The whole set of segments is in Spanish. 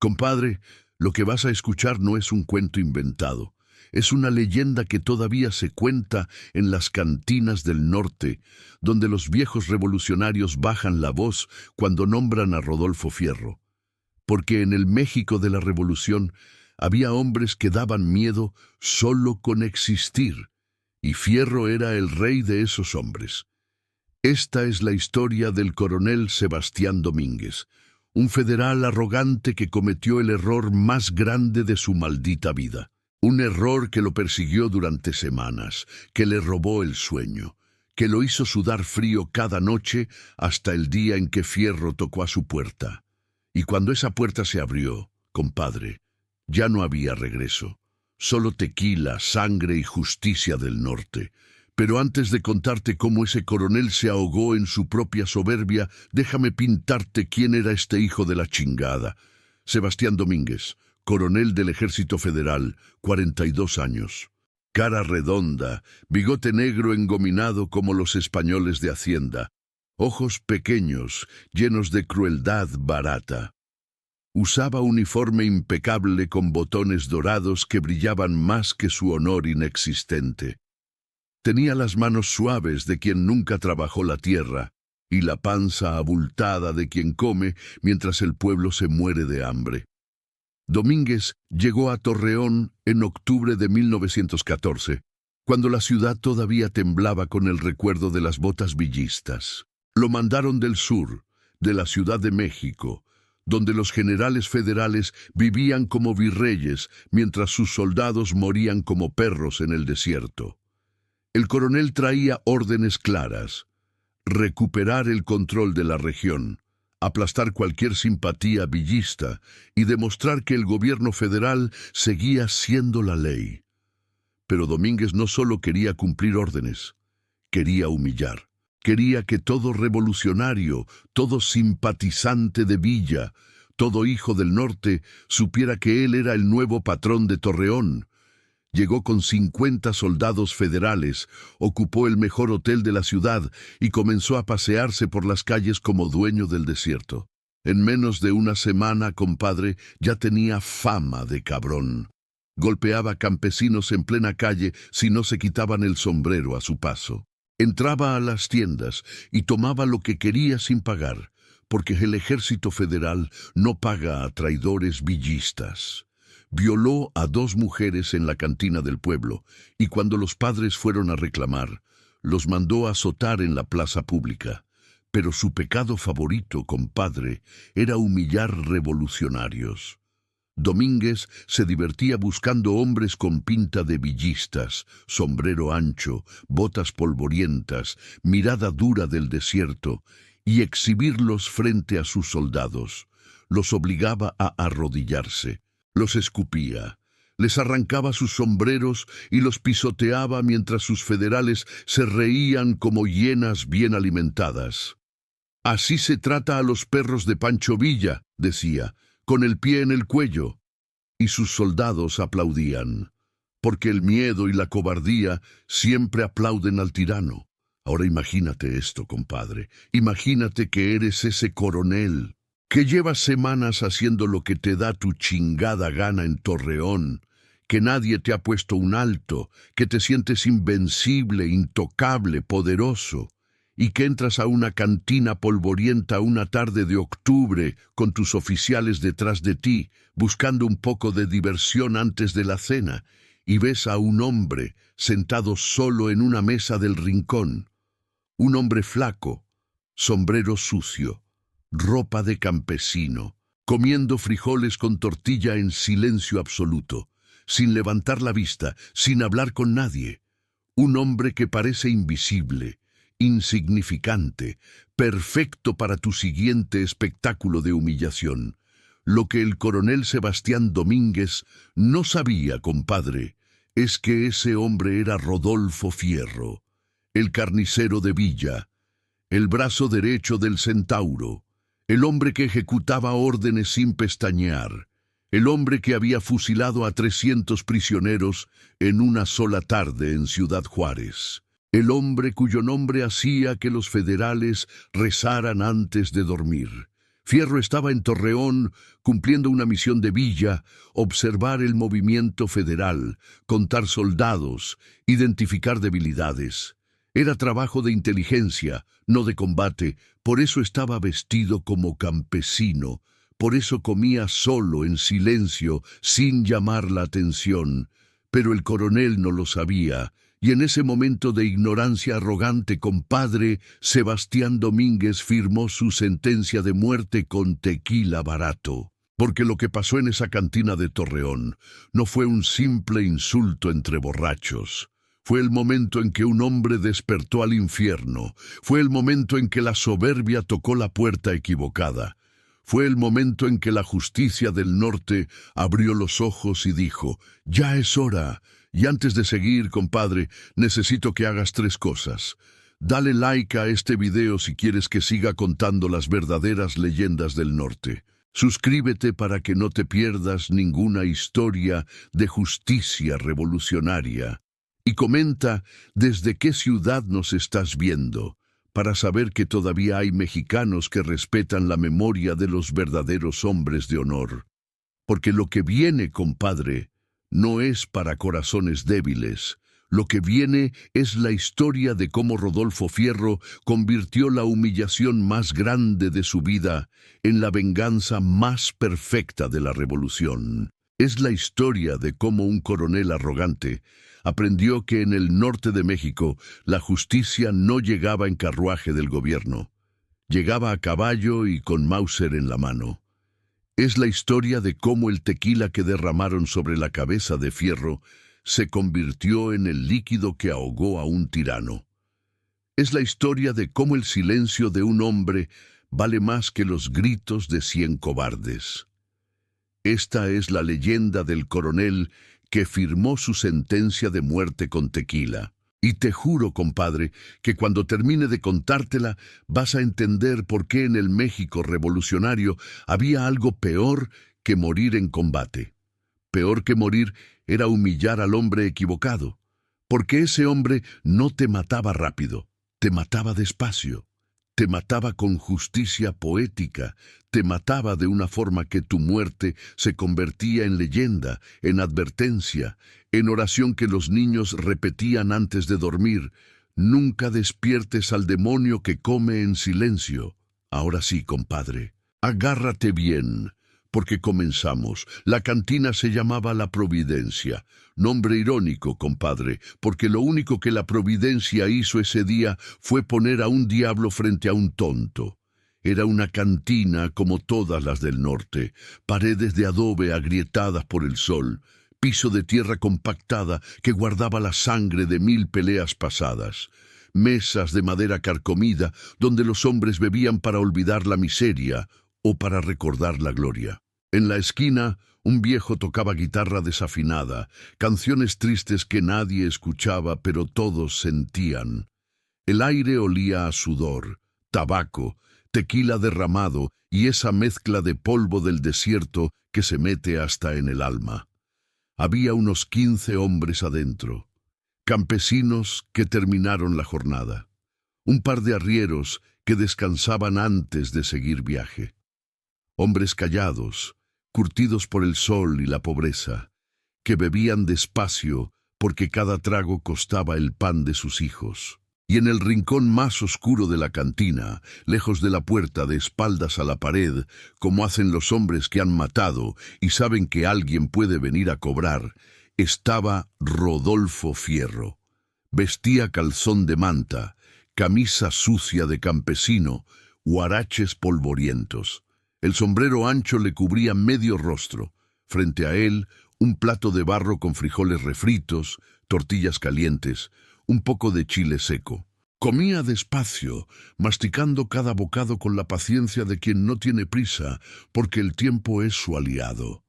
Compadre, lo que vas a escuchar no es un cuento inventado. Es una leyenda que todavía se cuenta en las cantinas del norte, donde los viejos revolucionarios bajan la voz cuando nombran a Rodolfo Fierro. Porque en el México de la Revolución había hombres que daban miedo solo con existir, y Fierro era el rey de esos hombres. Esta es la historia del coronel Sebastián Domínguez, un federal arrogante que cometió el error más grande de su maldita vida. Un error que lo persiguió durante semanas, que le robó el sueño, que lo hizo sudar frío cada noche hasta el día en que Fierro tocó a su puerta. Y cuando esa puerta se abrió, compadre, ya no había regreso. Solo tequila, sangre y justicia del norte. Pero antes de contarte cómo ese coronel se ahogó en su propia soberbia, déjame pintarte quién era este hijo de la chingada. Sebastián Domínguez, coronel del Ejército Federal, 42 años. Cara redonda, bigote negro engominado como los españoles de Hacienda. Ojos pequeños, llenos de crueldad barata. Usaba uniforme impecable con botones dorados que brillaban más que su honor inexistente. Tenía las manos suaves de quien nunca trabajó la tierra y la panza abultada de quien come mientras el pueblo se muere de hambre. Domínguez llegó a Torreón en octubre de 1914, cuando la ciudad todavía temblaba con el recuerdo de las botas villistas. Lo mandaron del sur, de la Ciudad de México, donde los generales federales vivían como virreyes mientras sus soldados morían como perros en el desierto. El coronel traía órdenes claras: recuperar el control de la región, aplastar cualquier simpatía villista y demostrar que el gobierno federal seguía siendo la ley. Pero Domínguez no solo quería cumplir órdenes, quería humillar. Quería que todo revolucionario, todo simpatizante de Villa, todo hijo del norte, supiera que él era el nuevo patrón de Torreón. Llegó con 50 soldados federales, ocupó el mejor hotel de la ciudad y comenzó a pasearse por las calles como dueño del desierto. En menos de una semana, compadre, ya tenía fama de cabrón. Golpeaba campesinos en plena calle si no se quitaban el sombrero a su paso. Entraba a las tiendas y tomaba lo que quería sin pagar, porque el Ejército Federal no paga a traidores villistas. Violó a 2 mujeres en la cantina del pueblo, y cuando los padres fueron a reclamar, los mandó a azotar en la plaza pública. Pero su pecado favorito, compadre, era humillar revolucionarios. Domínguez se divertía buscando hombres con pinta de villistas, sombrero ancho, botas polvorientas, mirada dura del desierto, y exhibirlos frente a sus soldados. Los obligaba a arrodillarse. Los escupía, les arrancaba sus sombreros y los pisoteaba mientras sus federales se reían como hienas bien alimentadas. «Así se trata a los perros de Pancho Villa», decía, «con el pie en el cuello». Y sus soldados aplaudían, porque el miedo y la cobardía siempre aplauden al tirano. Ahora imagínate esto, compadre, imagínate que eres ese coronel que llevas semanas haciendo lo que te da tu chingada gana en Torreón, que nadie te ha puesto un alto, que te sientes invencible, intocable, poderoso, y que entras a una cantina polvorienta una tarde de octubre con tus oficiales detrás de ti, buscando un poco de diversión antes de la cena, y ves a un hombre sentado solo en una mesa del rincón. Un hombre flaco, sombrero sucio, ropa de campesino, comiendo frijoles con tortilla en silencio absoluto, sin levantar la vista, sin hablar con nadie. Un hombre que parece invisible, insignificante, perfecto para tu siguiente espectáculo de humillación. Lo que el coronel Sebastián Domínguez no sabía, compadre, es que ese hombre era Rodolfo Fierro, el carnicero de Villa, el brazo derecho del centauro, el hombre que ejecutaba órdenes sin pestañear, el hombre que había fusilado a 300 prisioneros en una sola tarde en Ciudad Juárez, el hombre cuyo nombre hacía que los federales rezaran antes de dormir, Fierro estaba en Torreón cumpliendo una misión de villa, observar el movimiento federal, contar soldados, identificar debilidades. Era trabajo de inteligencia, no de combate, por eso estaba vestido como campesino, por eso comía solo, en silencio, sin llamar la atención. Pero el coronel no lo sabía, y en ese momento de ignorancia arrogante, compadre, Sebastián Domínguez firmó su sentencia de muerte con tequila barato. Porque lo que pasó en esa cantina de Torreón no fue un simple insulto entre borrachos. Fue el momento en que un hombre despertó al infierno. Fue el momento en que la soberbia tocó la puerta equivocada. Fue el momento en que la justicia del norte abrió los ojos y dijo: «Ya es hora». Y antes de seguir, compadre, necesito que hagas 3 cosas. Dale like a este video si quieres que siga contando las verdaderas leyendas del norte. Suscríbete para que no te pierdas ninguna historia de justicia revolucionaria. Y comenta desde qué ciudad nos estás viendo, para saber que todavía hay mexicanos que respetan la memoria de los verdaderos hombres de honor. Porque lo que viene, compadre, no es para corazones débiles. Lo que viene es la historia de cómo Rodolfo Fierro convirtió la humillación más grande de su vida en la venganza más perfecta de la revolución. Es la historia de cómo un coronel arrogante aprendió que en el norte de México la justicia no llegaba en carruaje del gobierno. Llegaba a caballo y con Mauser en la mano. Es la historia de cómo el tequila que derramaron sobre la cabeza de Fierro se convirtió en el líquido que ahogó a un tirano. Es la historia de cómo el silencio de un hombre vale más que los gritos de 100 cobardes. Esta es la leyenda del coronel que firmó su sentencia de muerte con tequila. Y te juro, compadre, que cuando termine de contártela vas a entender por qué en el México revolucionario había algo peor que morir en combate. Peor que morir era humillar al hombre equivocado, porque ese hombre no te mataba rápido, te mataba despacio, te mataba con justicia poética, te mataba de una forma que tu muerte se convertía en leyenda, en advertencia, en oración que los niños repetían antes de dormir: «Nunca despiertes al demonio que come en silencio». Ahora sí, compadre, agárrate bien, porque comenzamos. La cantina se llamaba La Providencia. Nombre irónico, compadre, porque lo único que la Providencia hizo ese día fue poner a un diablo frente a un tonto. Era una cantina como todas las del norte, paredes de adobe agrietadas por el sol, piso de tierra compactada que guardaba la sangre de 1000 peleas pasadas, mesas de madera carcomida donde los hombres bebían para olvidar la miseria o para recordar la gloria. En la esquina, un viejo tocaba guitarra desafinada, canciones tristes que nadie escuchaba pero todos sentían. El aire olía a sudor, tabaco, tequila derramado y esa mezcla de polvo del desierto que se mete hasta en el alma. Había unos 15 hombres adentro, campesinos que terminaron la jornada, un par de arrieros que descansaban antes de seguir viaje. Hombres callados, curtidos por el sol y la pobreza, que bebían despacio porque cada trago costaba el pan de sus hijos. Y en el rincón más oscuro de la cantina, lejos de la puerta, de espaldas a la pared, como hacen los hombres que han matado y saben que alguien puede venir a cobrar, estaba Rodolfo Fierro. Vestía calzón de manta, camisa sucia de campesino, huaraches polvorientos. El sombrero ancho le cubría medio rostro. Frente a él, un plato de barro con frijoles refritos, tortillas calientes, un poco de chile seco. Comía despacio, masticando cada bocado con la paciencia de quien no tiene prisa, porque el tiempo es su aliado.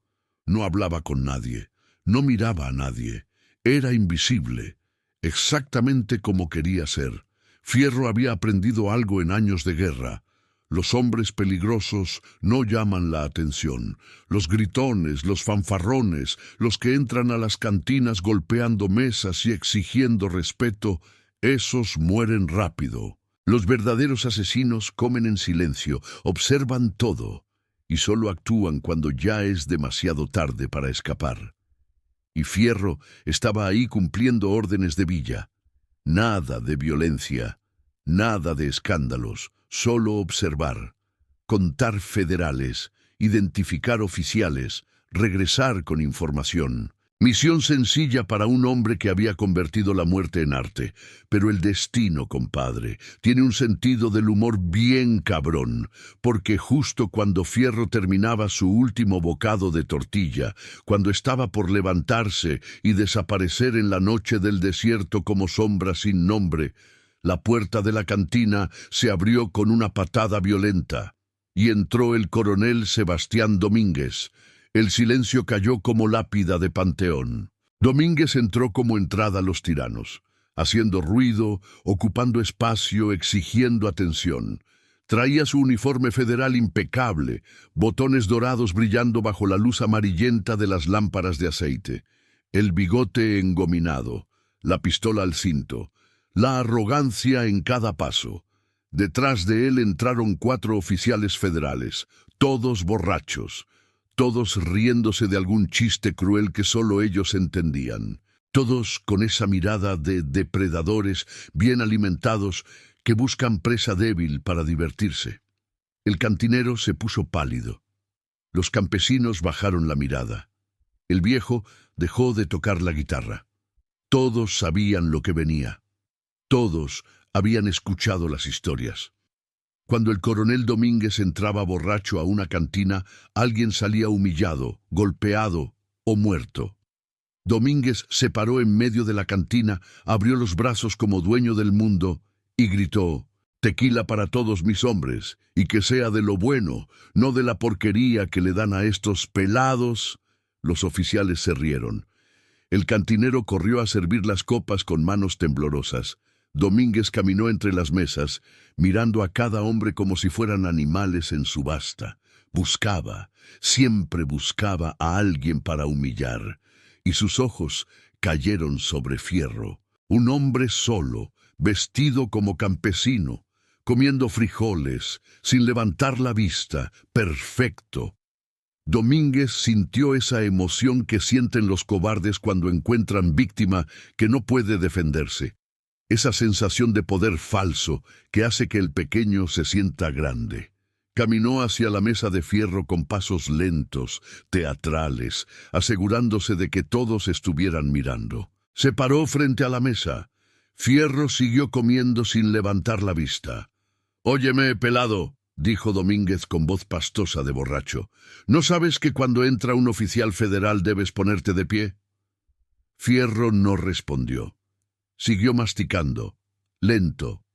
No hablaba con nadie, no miraba a nadie, era invisible, exactamente como quería ser. Fierro había aprendido algo en años de guerra. Los hombres peligrosos no llaman la atención. Los gritones, los fanfarrones, los que entran a las cantinas golpeando mesas y exigiendo respeto, esos mueren rápido. Los verdaderos asesinos comen en silencio, observan todo y solo actúan cuando ya es demasiado tarde para escapar. Y Fierro estaba ahí cumpliendo órdenes de Villa. Nada de violencia, nada de escándalos, solo observar, contar federales, identificar oficiales, regresar con información. Misión sencilla para un hombre que había convertido la muerte en arte. Pero el destino, compadre, tiene un sentido del humor bien cabrón, porque justo cuando Fierro terminaba su último bocado de tortilla, cuando estaba por levantarse y desaparecer en la noche del desierto como sombra sin nombre, la puerta de la cantina se abrió con una patada violenta, y entró el coronel Sebastián Domínguez. El silencio cayó como lápida de panteón. Domínguez entró como entrada a los tiranos, haciendo ruido, ocupando espacio, exigiendo atención. Traía su uniforme federal impecable, botones dorados brillando bajo la luz amarillenta de las lámparas de aceite, el bigote engominado, la pistola al cinto, la arrogancia en cada paso. Detrás de él entraron 4 oficiales federales, todos borrachos, todos riéndose de algún chiste cruel que solo ellos entendían, todos con esa mirada de depredadores bien alimentados que buscan presa débil para divertirse. El cantinero se puso pálido. Los campesinos bajaron la mirada. El viejo dejó de tocar la guitarra. Todos sabían lo que venía. Todos habían escuchado las historias. Cuando el coronel Domínguez entraba borracho a una cantina, alguien salía humillado, golpeado o muerto. Domínguez se paró en medio de la cantina, abrió los brazos como dueño del mundo y gritó: «Tequila para todos mis hombres, y que sea de lo bueno, no de la porquería que le dan a estos pelados». Los oficiales se rieron. El cantinero corrió a servir las copas con manos temblorosas. Domínguez caminó entre las mesas, mirando a cada hombre como si fueran animales en subasta. Buscaba, siempre buscaba a alguien para humillar, y sus ojos cayeron sobre Fierro, un hombre solo, vestido como campesino, comiendo frijoles, sin levantar la vista, perfecto. Domínguez sintió esa emoción que sienten los cobardes cuando encuentran víctima que no puede defenderse. Esa sensación de poder falso que hace que el pequeño se sienta grande. Caminó hacia la mesa de Fierro con pasos lentos, teatrales, asegurándose de que todos estuvieran mirando. Se paró frente a la mesa. Fierro siguió comiendo sin levantar la vista. «Óyeme, pelado», dijo Domínguez con voz pastosa de borracho, «¿no sabes que cuando entra un oficial federal debes ponerte de pie?» Fierro no respondió. Siguió masticando, lento,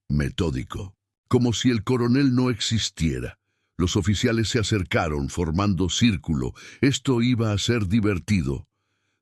metódico, como si el coronel no existiera. Los oficiales se acercaron, formando círculo. Esto iba a ser divertido.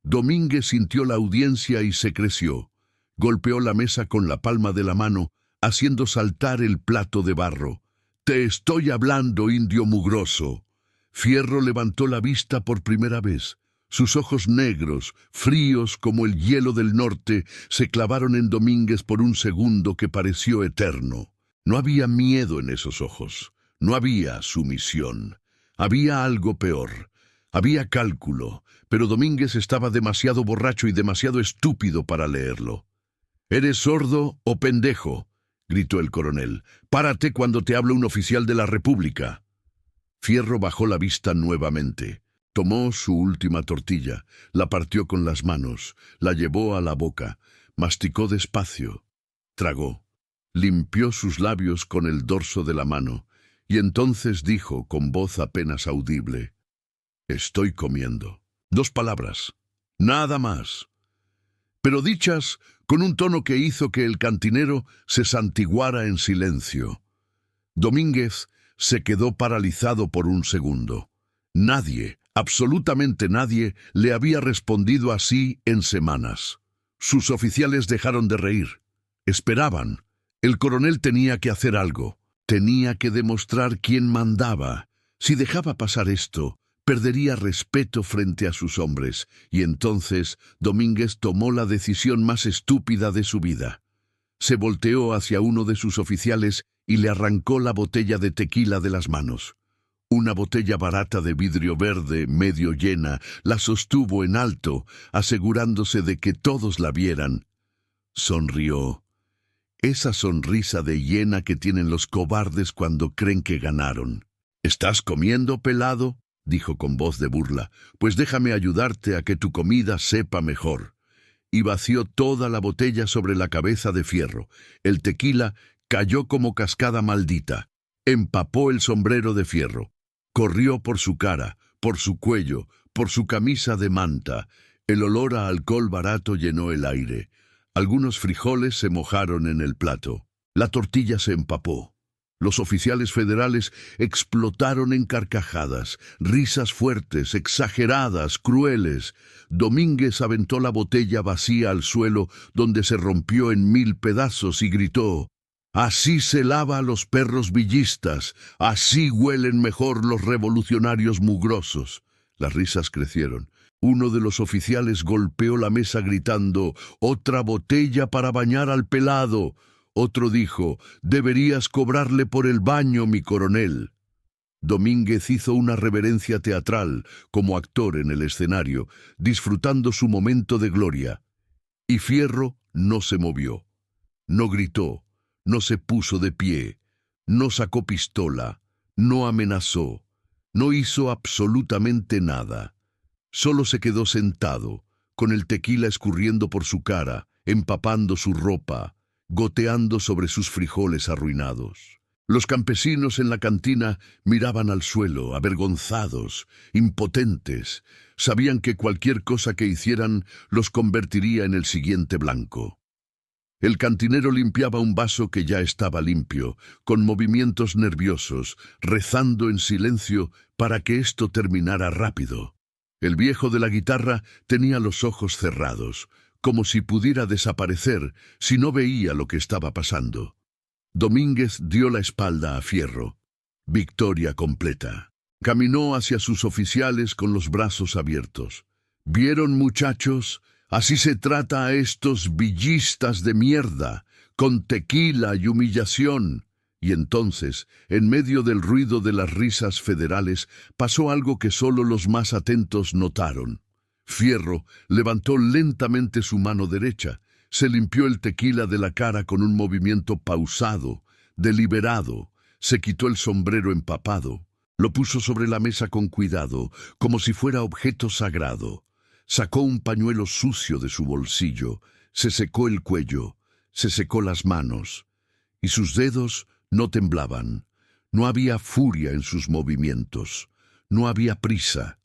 Domínguez sintió la audiencia y se creció. Golpeó la mesa con la palma de la mano, haciendo saltar el plato de barro. «Te estoy hablando, indio mugroso». Fierro levantó la vista por primera vez. Sus ojos negros, fríos como el hielo del norte, se clavaron en Domínguez por un segundo que pareció eterno. No había miedo en esos ojos, no había sumisión. Había algo peor, había cálculo, pero Domínguez estaba demasiado borracho y demasiado estúpido para leerlo. «¿Eres sordo o pendejo?», gritó el coronel. «Párate cuando te habla un oficial de la República». Fierro bajó la vista nuevamente. Tomó su última tortilla, la partió con las manos, la llevó a la boca, masticó despacio, tragó, limpió sus labios con el dorso de la mano, y entonces dijo con voz apenas audible: «Estoy comiendo». 2 palabras, nada más, pero dichas con un tono que hizo que el cantinero se santiguara en silencio. Domínguez se quedó paralizado por un segundo. Nadie, absolutamente nadie, le había respondido así en semanas. Sus oficiales dejaron de reír. Esperaban. El coronel tenía que hacer algo. Tenía que demostrar quién mandaba. Si dejaba pasar esto, perdería respeto frente a sus hombres, y entonces Domínguez tomó la decisión más estúpida de su vida. Se volteó hacia uno de sus oficiales y le arrancó la botella de tequila de las manos. Una botella barata de vidrio verde, medio llena, la sostuvo en alto, asegurándose de que todos la vieran. Sonrió. Esa sonrisa de hiena que tienen los cobardes cuando creen que ganaron. «¿Estás comiendo, pelado?», dijo con voz de burla. «Pues déjame ayudarte a que tu comida sepa mejor». Y vació toda la botella sobre la cabeza de Fierro. El tequila cayó como cascada maldita. Empapó el sombrero de Fierro. Corrió por su cara, por su cuello, por su camisa de manta. El olor a alcohol barato llenó el aire. Algunos frijoles se mojaron en el plato. La tortilla se empapó. Los oficiales federales explotaron en carcajadas, risas fuertes, exageradas, crueles. Domínguez aventó la botella vacía al suelo, donde se rompió en 1000 pedazos, y gritó: «Así se lava a los perros villistas, así huelen mejor los revolucionarios mugrosos». Las risas crecieron. Uno de los oficiales golpeó la mesa gritando: «¡Otra botella para bañar al pelado!». Otro dijo: «Deberías cobrarle por el baño, mi coronel». Domínguez hizo una reverencia teatral, como actor en el escenario, disfrutando su momento de gloria. Y Fierro no se movió, no gritó, no se puso de pie, no sacó pistola, no amenazó, no hizo absolutamente nada. Solo se quedó sentado, con el tequila escurriendo por su cara, empapando su ropa, goteando sobre sus frijoles arruinados. Los campesinos en la cantina miraban al suelo, avergonzados, impotentes. Sabían que cualquier cosa que hicieran los convertiría en el siguiente blanco. El cantinero limpiaba un vaso que ya estaba limpio, con movimientos nerviosos, rezando en silencio para que esto terminara rápido. El viejo de la guitarra tenía los ojos cerrados, como si pudiera desaparecer si no veía lo que estaba pasando. Domínguez dio la espalda a Fierro. Victoria completa. Caminó hacia sus oficiales con los brazos abiertos. «¿Vieron, muchachos? Así se trata a estos villistas de mierda, con tequila y humillación». Y entonces, en medio del ruido de las risas federales, pasó algo que solo los más atentos notaron. Fierro levantó lentamente su mano derecha, se limpió el tequila de la cara con un movimiento pausado, deliberado, se quitó el sombrero empapado, lo puso sobre la mesa con cuidado, como si fuera objeto sagrado. Sacó un pañuelo sucio de su bolsillo, se secó el cuello, se secó las manos, y sus dedos no temblaban. No había furia en sus movimientos, no había prisa.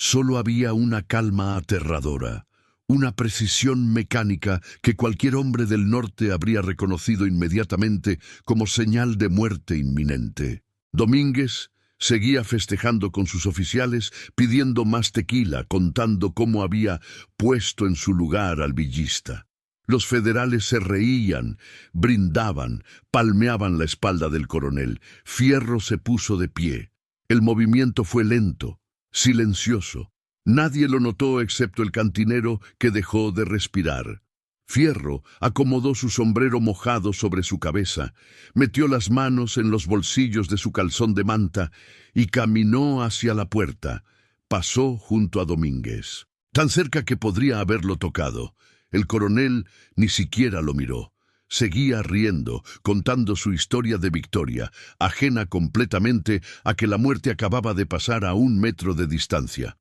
Solo había una calma aterradora, una precisión mecánica que cualquier hombre del norte habría reconocido inmediatamente como señal de muerte inminente. Domínguez seguía festejando con sus oficiales, pidiendo más tequila, contando cómo había puesto en su lugar al villista. Los federales se reían, brindaban, palmeaban la espalda del coronel. Fierro se puso de pie. El movimiento fue lento, silencioso. Nadie lo notó excepto el cantinero, que dejó de respirar. Fierro acomodó su sombrero mojado sobre su cabeza, metió las manos en los bolsillos de su calzón de manta y caminó hacia la puerta. Pasó junto a Domínguez, tan cerca que podría haberlo tocado. El coronel ni siquiera lo miró. Seguía riendo, contando su historia de victoria, ajena completamente a que la muerte acababa de pasar a 1 metro de distancia.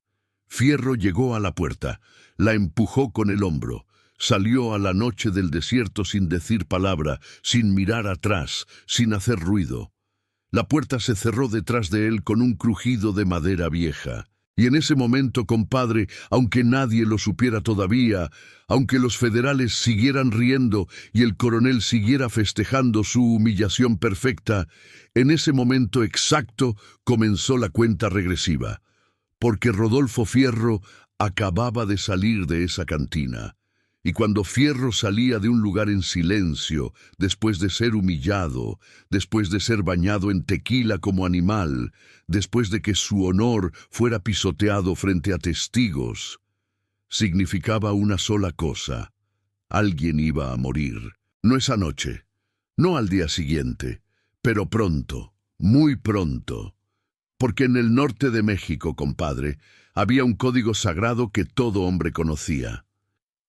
Fierro llegó a la puerta, la empujó con el hombro, salió a la noche del desierto sin decir palabra, sin mirar atrás, sin hacer ruido. La puerta se cerró detrás de él con un crujido de madera vieja. Y en ese momento, compadre, aunque nadie lo supiera todavía, aunque los federales siguieran riendo y el coronel siguiera festejando su humillación perfecta, en ese momento exacto comenzó la cuenta regresiva, porque Rodolfo Fierro acababa de salir de esa cantina. Y cuando Fierro salía de un lugar en silencio, después de ser humillado, después de ser bañado en tequila como animal, después de que su honor fuera pisoteado frente a testigos, significaba una sola cosa: alguien iba a morir. No esa noche, no al día siguiente, pero pronto, muy pronto. Porque en el norte de México, compadre, había un código sagrado que todo hombre conocía.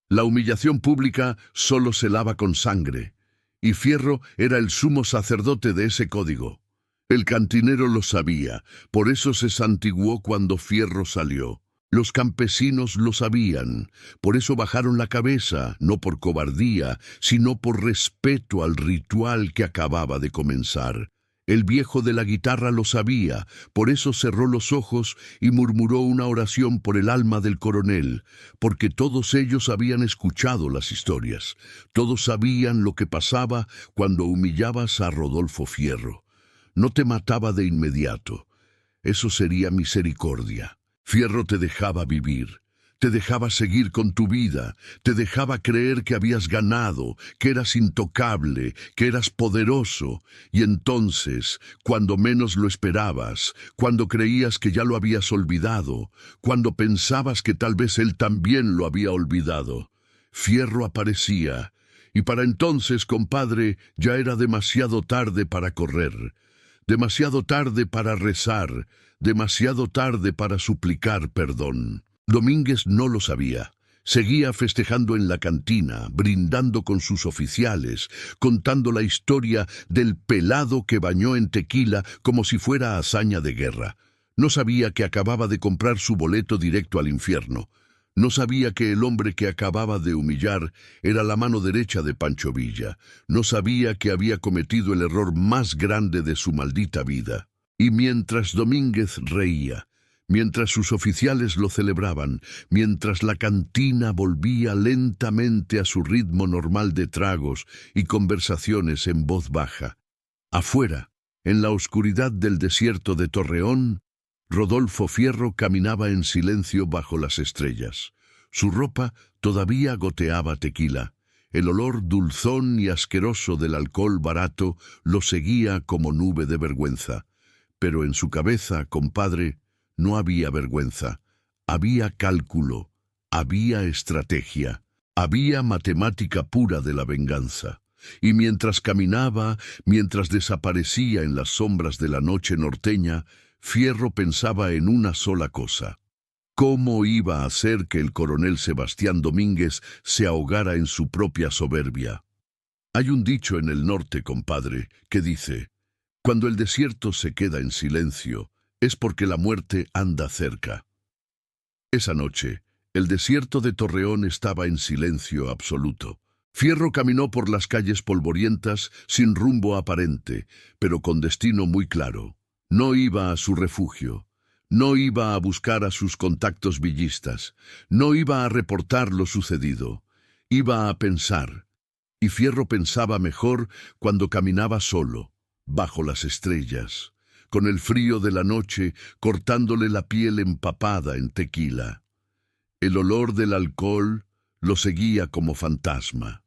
La humillación pública solo se lava con sangre, y Fierro era el sumo sacerdote de ese código. El cantinero lo sabía, por eso se santiguó cuando Fierro salió. Los campesinos lo sabían, por eso bajaron la cabeza, no por cobardía, sino por respeto al ritual que acababa de comenzar. El viejo de la guitarra lo sabía, por eso cerró los ojos y murmuró una oración por el alma del coronel, porque todos ellos habían escuchado las historias, todos sabían lo que pasaba cuando humillabas a Rodolfo Fierro. No te mataba de inmediato, eso sería misericordia. Fierro te dejaba vivir, te dejaba seguir con tu vida, te dejaba creer que habías ganado, que eras intocable, que eras poderoso, y entonces, cuando menos lo esperabas, cuando creías que ya lo habías olvidado, cuando pensabas que tal vez él también lo había olvidado, Fierro aparecía, y para entonces, compadre, ya era demasiado tarde para correr, demasiado tarde para rezar, demasiado tarde para suplicar perdón. Domínguez no lo sabía. Seguía festejando en la cantina, brindando con sus oficiales, contando la historia del pelado que bañó en tequila como si fuera hazaña de guerra. No sabía que acababa de comprar su boleto directo al infierno. No sabía que el hombre que acababa de humillar era la mano derecha de Pancho Villa. No sabía que había cometido el error más grande de su maldita vida. Y mientras Domínguez reía, mientras sus oficiales lo celebraban, mientras la cantina volvía lentamente a su ritmo normal de tragos y conversaciones en voz baja, afuera, en la oscuridad del desierto de Torreón, Rodolfo Fierro caminaba en silencio bajo las estrellas. Su ropa todavía goteaba tequila. El olor dulzón y asqueroso del alcohol barato lo seguía como nube de vergüenza. Pero en su cabeza, compadre, no había vergüenza. Había cálculo, había estrategia, había matemática pura de la venganza. Y mientras caminaba, mientras desaparecía en las sombras de la noche norteña, Fierro pensaba en una sola cosa. ¿Cómo iba a hacer que el coronel Sebastián Domínguez se ahogara en su propia soberbia? Hay un dicho en el norte, compadre, que dice: cuando el desierto se queda en silencio, es porque la muerte anda cerca. Esa noche, el desierto de Torreón estaba en silencio absoluto. Fierro caminó por las calles polvorientas sin rumbo aparente, pero con destino muy claro. No iba a su refugio, no iba a buscar a sus contactos villistas, no iba a reportar lo sucedido, iba a pensar. Y Fierro pensaba mejor cuando caminaba solo, bajo las estrellas, con el frío de la noche cortándole la piel empapada en tequila. El olor del alcohol lo seguía como fantasma.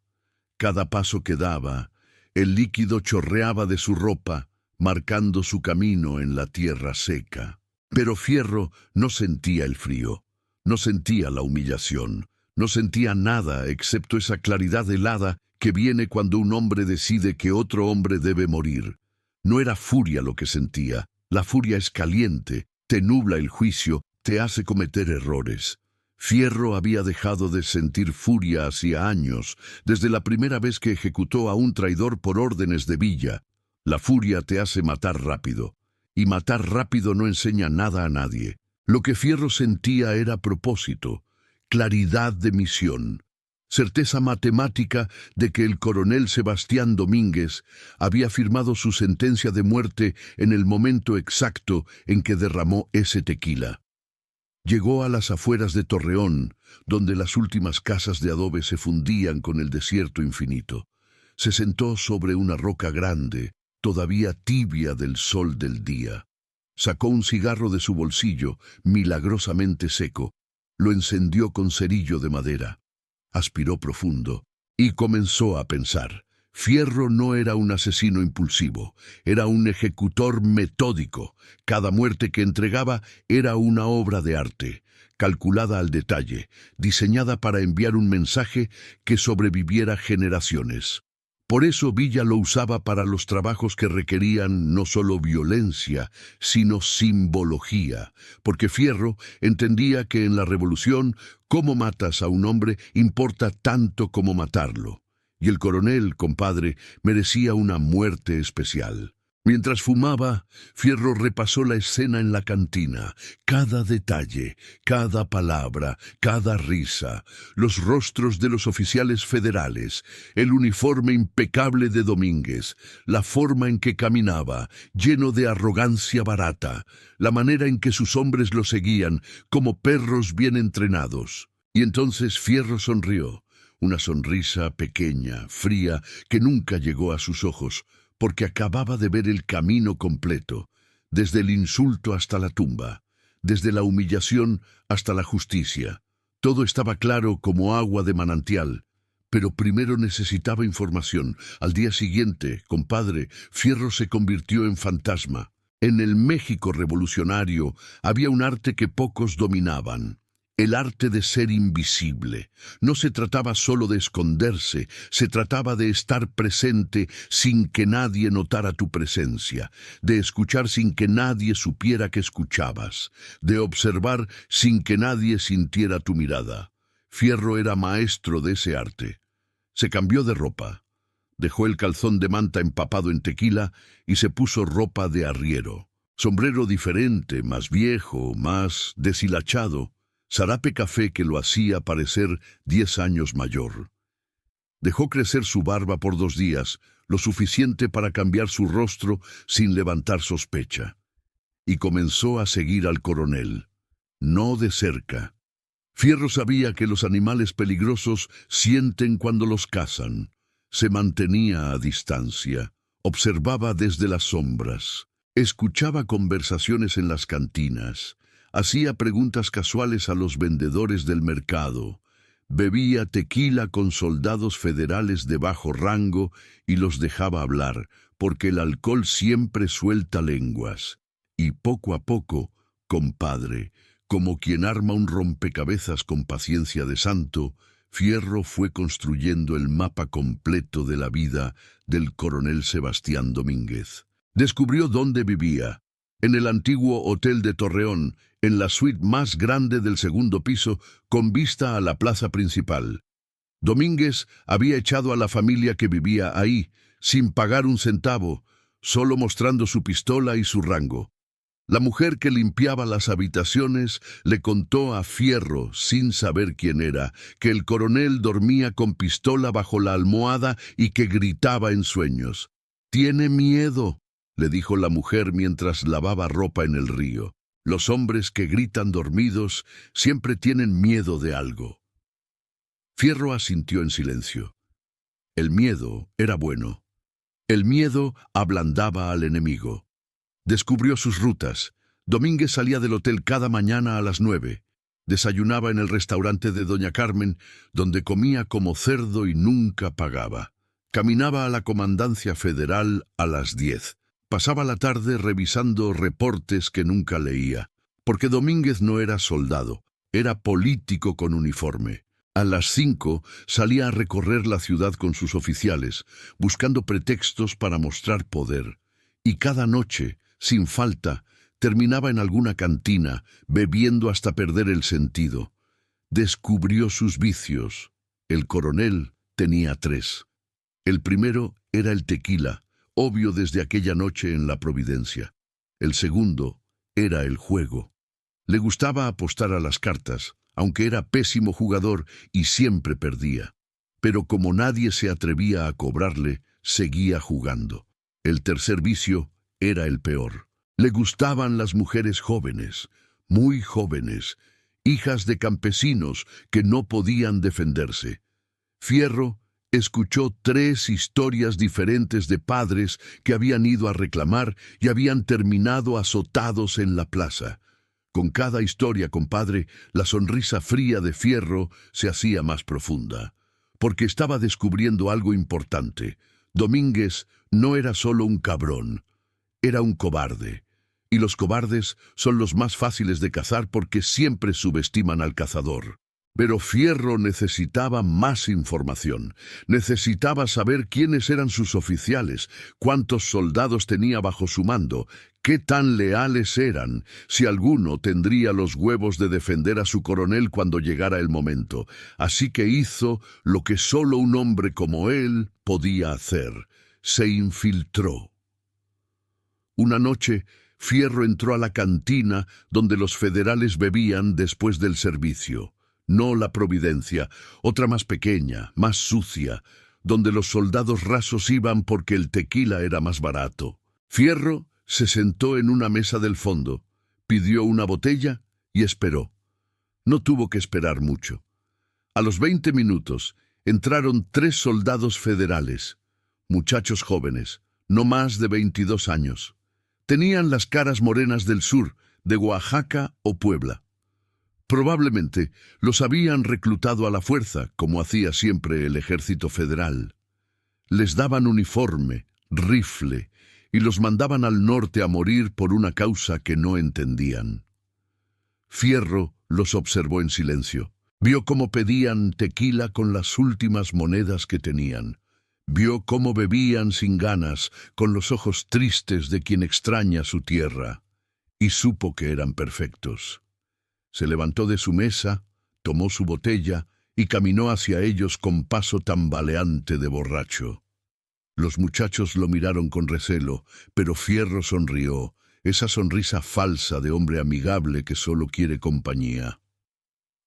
Cada paso que daba, el líquido chorreaba de su ropa, marcando su camino en la tierra seca. Pero Fierro no sentía el frío, no sentía la humillación, no sentía nada excepto esa claridad helada que viene cuando un hombre decide que otro hombre debe morir. No era furia lo que sentía. La furia es caliente, te nubla el juicio, te hace cometer errores. Fierro había dejado de sentir furia hacía años, desde la primera vez que ejecutó a un traidor por órdenes de Villa. La furia te hace matar rápido, y matar rápido no enseña nada a nadie. Lo que Fierro sentía era propósito, claridad de misión, certeza matemática de que el coronel Sebastián Domínguez había firmado su sentencia de muerte en el momento exacto en que derramó ese tequila. Llegó a las afueras de Torreón, donde las últimas casas de adobe se fundían con el desierto infinito. Se sentó sobre una roca grande, todavía tibia del sol del día. Sacó un cigarro de su bolsillo, milagrosamente seco. Lo encendió con cerillo de madera. Aspiró profundo y comenzó a pensar. Fierro no era un asesino impulsivo, era un ejecutor metódico. Cada muerte que entregaba era una obra de arte, calculada al detalle, diseñada para enviar un mensaje que sobreviviera generaciones. Por eso Villa lo usaba para los trabajos que requerían no solo violencia, sino simbología, porque Fierro entendía que en la revolución, cómo matas a un hombre importa tanto como matarlo. Y el coronel, compadre, merecía una muerte especial. Mientras fumaba, Fierro repasó la escena en la cantina, cada detalle, cada palabra, cada risa, los rostros de los oficiales federales, el uniforme impecable de Domínguez, la forma en que caminaba, lleno de arrogancia barata, la manera en que sus hombres lo seguían, como perros bien entrenados. Y entonces Fierro sonrió, una sonrisa pequeña, fría, que nunca llegó a sus ojos, porque acababa de ver el camino completo, desde el insulto hasta la tumba, desde la humillación hasta la justicia. Todo estaba claro como agua de manantial, pero primero necesitaba información. Al día siguiente, compadre, Fierro se convirtió en fantasma. En el México revolucionario había un arte que pocos dominaban. El arte de ser invisible. No se trataba solo de esconderse, se trataba de estar presente sin que nadie notara tu presencia, de escuchar sin que nadie supiera que escuchabas, de observar sin que nadie sintiera tu mirada. Fierro era maestro de ese arte. Se cambió de ropa, dejó el calzón de manta empapado en tequila y se puso ropa de arriero. Sombrero diferente, más viejo, más deshilachado. Zarape café que lo hacía parecer 10 años mayor. Dejó crecer su barba por 2 días, lo suficiente para cambiar su rostro sin levantar sospecha. Y comenzó a seguir al coronel, no de cerca. Fierro sabía que los animales peligrosos sienten cuando los cazan. Se mantenía a distancia, observaba desde las sombras, escuchaba conversaciones en las cantinas, hacía preguntas casuales a los vendedores del mercado, bebía tequila con soldados federales de bajo rango y los dejaba hablar, porque el alcohol siempre suelta lenguas. Y poco a poco, compadre, como quien arma un rompecabezas con paciencia de santo, Fierro fue construyendo el mapa completo de la vida del coronel Sebastián Domínguez. Descubrió dónde vivía, en el antiguo Hotel de Torreón, en la suite más grande del segundo piso, con vista a la plaza principal. Domínguez había echado a la familia que vivía ahí, sin pagar un centavo, solo mostrando su pistola y su rango. La mujer que limpiaba las habitaciones le contó a Fierro, sin saber quién era, que el coronel dormía con pistola bajo la almohada y que gritaba en sueños. «Tiene miedo», le dijo la mujer mientras lavaba ropa en el río. Los hombres que gritan dormidos siempre tienen miedo de algo. Fierro asintió en silencio. El miedo era bueno. El miedo ablandaba al enemigo. Descubrió sus rutas. Domínguez salía del hotel cada mañana a las 9. Desayunaba en el restaurante de Doña Carmen, donde comía como cerdo y nunca pagaba. Caminaba a la comandancia federal a las 10. Pasaba la tarde revisando reportes que nunca leía, porque Domínguez no era soldado, era político con uniforme. A las 5 salía a recorrer la ciudad con sus oficiales, buscando pretextos para mostrar poder. Y cada noche, sin falta, terminaba en alguna cantina, bebiendo hasta perder el sentido. Descubrió sus vicios. El coronel tenía 3. El primero era el tequila, obvio desde aquella noche en la Providencia. El segundo era el juego. Le gustaba apostar a las cartas, aunque era pésimo jugador y siempre perdía. Pero como nadie se atrevía a cobrarle, seguía jugando. El tercer vicio era el peor. Le gustaban las mujeres jóvenes, muy jóvenes, hijas de campesinos que no podían defenderse. Fierro escuchó 3 historias diferentes de padres que habían ido a reclamar y habían terminado azotados en la plaza. Con cada historia, compadre, la sonrisa fría de Fierro se hacía más profunda, porque estaba descubriendo algo importante. Domínguez no era solo un cabrón, era un cobarde. Y los cobardes son los más fáciles de cazar porque siempre subestiman al cazador. Pero Fierro necesitaba más información. Necesitaba saber quiénes eran sus oficiales, cuántos soldados tenía bajo su mando, qué tan leales eran, si alguno tendría los huevos de defender a su coronel cuando llegara el momento. Así que hizo lo que solo un hombre como él podía hacer. Se infiltró. Una noche, Fierro entró a la cantina donde los federales bebían después del servicio. No la Providencia, otra más pequeña, más sucia, donde los soldados rasos iban porque el tequila era más barato. Fierro se sentó en una mesa del fondo, pidió una botella y esperó. No tuvo que esperar mucho. A los 20 minutos entraron 3 soldados federales, muchachos jóvenes, no más de 22 años. Tenían las caras morenas del sur, de Oaxaca o Puebla. Probablemente los habían reclutado a la fuerza, como hacía siempre el ejército federal. Les daban uniforme, rifle, y los mandaban al norte a morir por una causa que no entendían. Fierro los observó en silencio. Vio cómo pedían tequila con las últimas monedas que tenían. Vio cómo bebían sin ganas, con los ojos tristes de quien extraña su tierra, y supo que eran perfectos. Se levantó de su mesa, tomó su botella y caminó hacia ellos con paso tambaleante de borracho. Los muchachos lo miraron con recelo, pero Fierro sonrió, esa sonrisa falsa de hombre amigable que solo quiere compañía.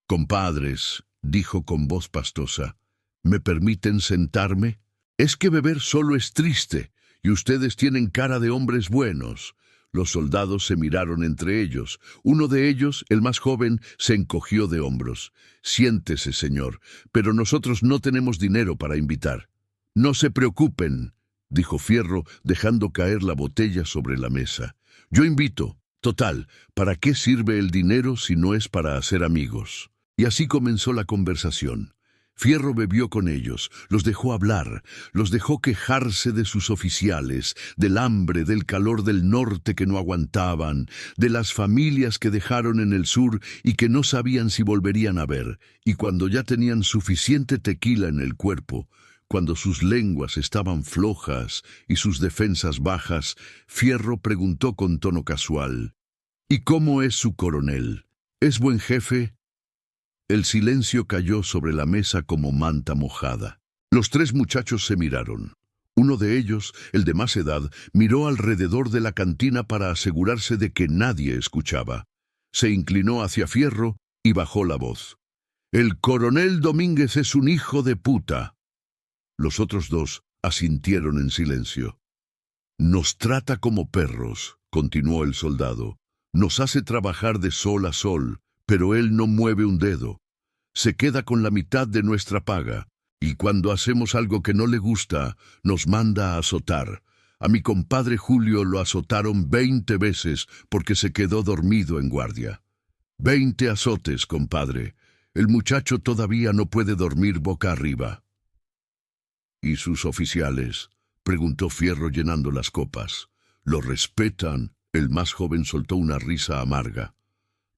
«Compadres», dijo con voz pastosa, «¿me permiten sentarme? Es que beber solo es triste, y ustedes tienen cara de hombres buenos». Los soldados se miraron entre ellos. Uno de ellos, el más joven, se encogió de hombros. «Siéntese, señor, pero nosotros no tenemos dinero para invitar». «No se preocupen», dijo Fierro, dejando caer la botella sobre la mesa. «Yo invito. Total, ¿para qué sirve el dinero si no es para hacer amigos?» Y así comenzó la conversación. Fierro bebió con ellos, los dejó hablar, los dejó quejarse de sus oficiales, del hambre, del calor del norte que no aguantaban, de las familias que dejaron en el sur y que no sabían si volverían a ver, y cuando ya tenían suficiente tequila en el cuerpo, cuando sus lenguas estaban flojas y sus defensas bajas, Fierro preguntó con tono casual, «¿Y cómo es su coronel? ¿Es buen jefe?» El silencio cayó sobre la mesa como manta mojada. Los 3 muchachos se miraron. Uno de ellos, el de más edad, miró alrededor de la cantina para asegurarse de que nadie escuchaba. Se inclinó hacia Fierro y bajó la voz. «El coronel Domínguez es un hijo de puta». Los otros 2 asintieron en silencio. «Nos trata como perros», continuó el soldado. «Nos hace trabajar de sol a sol, pero él no mueve un dedo. Se queda con la mitad de nuestra paga, y cuando hacemos algo que no le gusta, nos manda a azotar. A mi compadre Julio lo azotaron 20 veces porque se quedó dormido en guardia. 20 azotes, compadre. El muchacho todavía no puede dormir boca arriba». «¿Y sus oficiales?», preguntó Fierro llenando las copas. «¿Lo respetan?». El más joven soltó una risa amarga.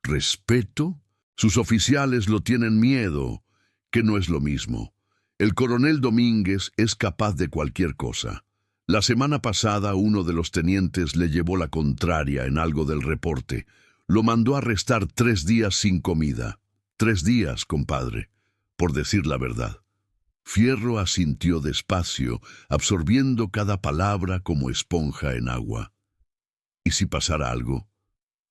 «¿Respeto? Sus oficiales lo tienen miedo, que no es lo mismo. El coronel Domínguez es capaz de cualquier cosa. La semana pasada uno de los tenientes le llevó la contraria en algo del reporte. Lo mandó a arrestar 3 días sin comida. 3 días, compadre, por decir la verdad». Fierro asintió despacio, absorbiendo cada palabra como esponja en agua. «¿Y si pasara algo?»,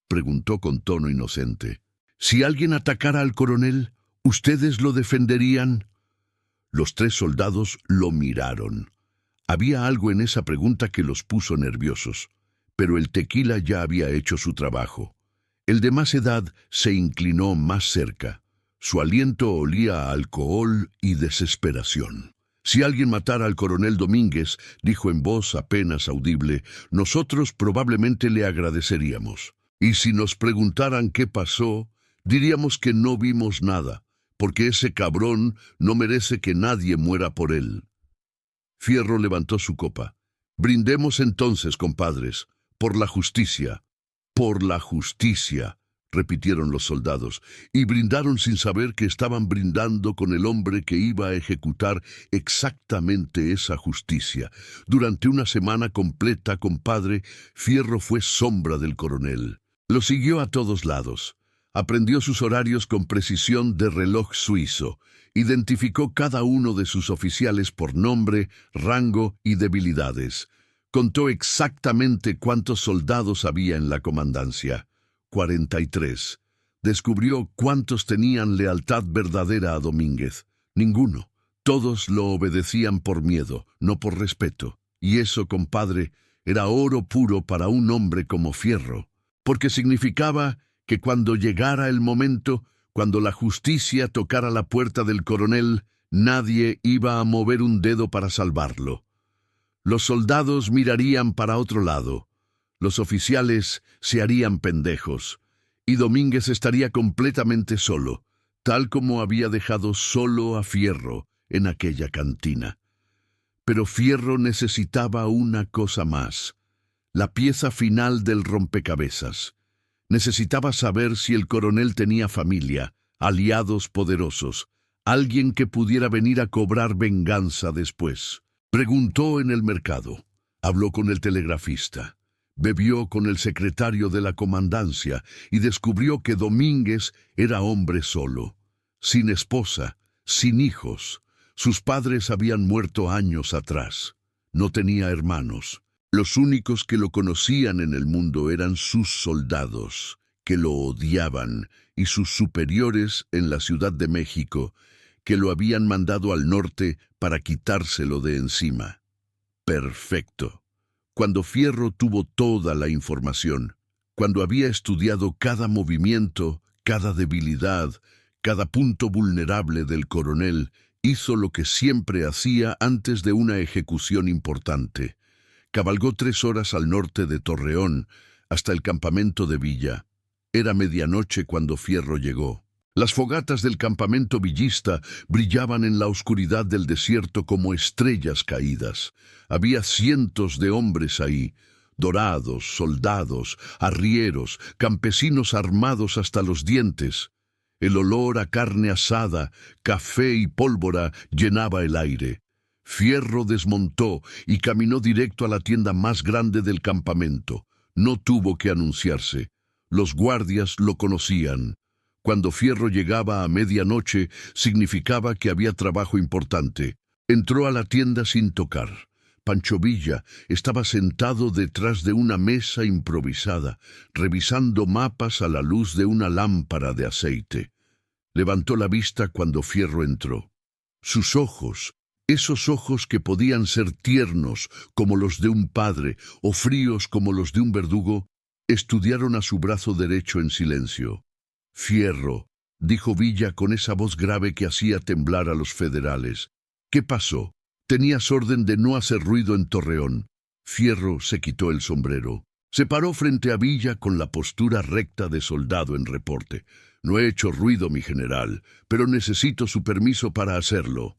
preguntó con tono inocente. «Si alguien atacara al coronel, ¿ustedes lo defenderían?». Los 3 soldados lo miraron. Había algo en esa pregunta que los puso nerviosos, pero el tequila ya había hecho su trabajo. El de más edad se inclinó más cerca. Su aliento olía a alcohol y desesperación. «Si alguien matara al coronel Domínguez», dijo en voz apenas audible, «nosotros probablemente le agradeceríamos. Y si nos preguntaran qué pasó, diríamos que no vimos nada, porque ese cabrón no merece que nadie muera por él». Fierro levantó su copa. «Brindemos entonces, compadres, por la justicia». «Por la justicia», repitieron los soldados, y brindaron sin saber que estaban brindando con el hombre que iba a ejecutar exactamente esa justicia. Durante una semana completa, compadre, Fierro fue sombra del coronel. Lo siguió a todos lados. Aprendió sus horarios con precisión de reloj suizo. Identificó cada uno de sus oficiales por nombre, rango y debilidades. Contó exactamente cuántos soldados había en la comandancia. 43. Descubrió cuántos tenían lealtad verdadera a Domínguez. Ninguno. Todos lo obedecían por miedo, no por respeto. Y eso, compadre, era oro puro para un hombre como Fierro, porque significaba que cuando llegara el momento, cuando la justicia tocara la puerta del coronel, nadie iba a mover un dedo para salvarlo. Los soldados mirarían para otro lado. Los oficiales se harían pendejos, y Domínguez estaría completamente solo, tal como había dejado solo a Fierro en aquella cantina. Pero Fierro necesitaba una cosa más, la pieza final del rompecabezas. Necesitaba saber si el coronel tenía familia, aliados poderosos, alguien que pudiera venir a cobrar venganza después. Preguntó en el mercado, habló con el telegrafista. Bebió con el secretario de la comandancia y descubrió que Domínguez era hombre solo, sin esposa, sin hijos. Sus padres habían muerto años atrás. No tenía hermanos. Los únicos que lo conocían en el mundo eran sus soldados, que lo odiaban, y sus superiores en la Ciudad de México, que lo habían mandado al norte para quitárselo de encima. Perfecto. Cuando Fierro tuvo toda la información, cuando había estudiado cada movimiento, cada debilidad, cada punto vulnerable del coronel, hizo lo que siempre hacía antes de una ejecución importante. Cabalgó 3 horas al norte de Torreón, hasta el campamento de Villa. Era medianoche cuando Fierro llegó. Las fogatas del campamento villista brillaban en la oscuridad del desierto como estrellas caídas. Había cientos de hombres ahí, dorados, soldados, arrieros, campesinos armados hasta los dientes. El olor a carne asada, café y pólvora llenaba el aire. Fierro desmontó y caminó directo a la tienda más grande del campamento. No tuvo que anunciarse. Los guardias lo conocían. Cuando Fierro llegaba a medianoche, significaba que había trabajo importante. Entró a la tienda sin tocar. Pancho Villa estaba sentado detrás de una mesa improvisada, revisando mapas a la luz de una lámpara de aceite. Levantó la vista cuando Fierro entró. Sus ojos, esos ojos que podían ser tiernos como los de un padre o fríos como los de un verdugo, estudiaron a su brazo derecho en silencio. «Fierro», dijo Villa con esa voz grave que hacía temblar a los federales. «¿Qué pasó? Tenías orden de no hacer ruido en Torreón». Fierro se quitó el sombrero. Se paró frente a Villa con la postura recta de soldado en reporte. «No he hecho ruido, mi general, pero necesito su permiso para hacerlo».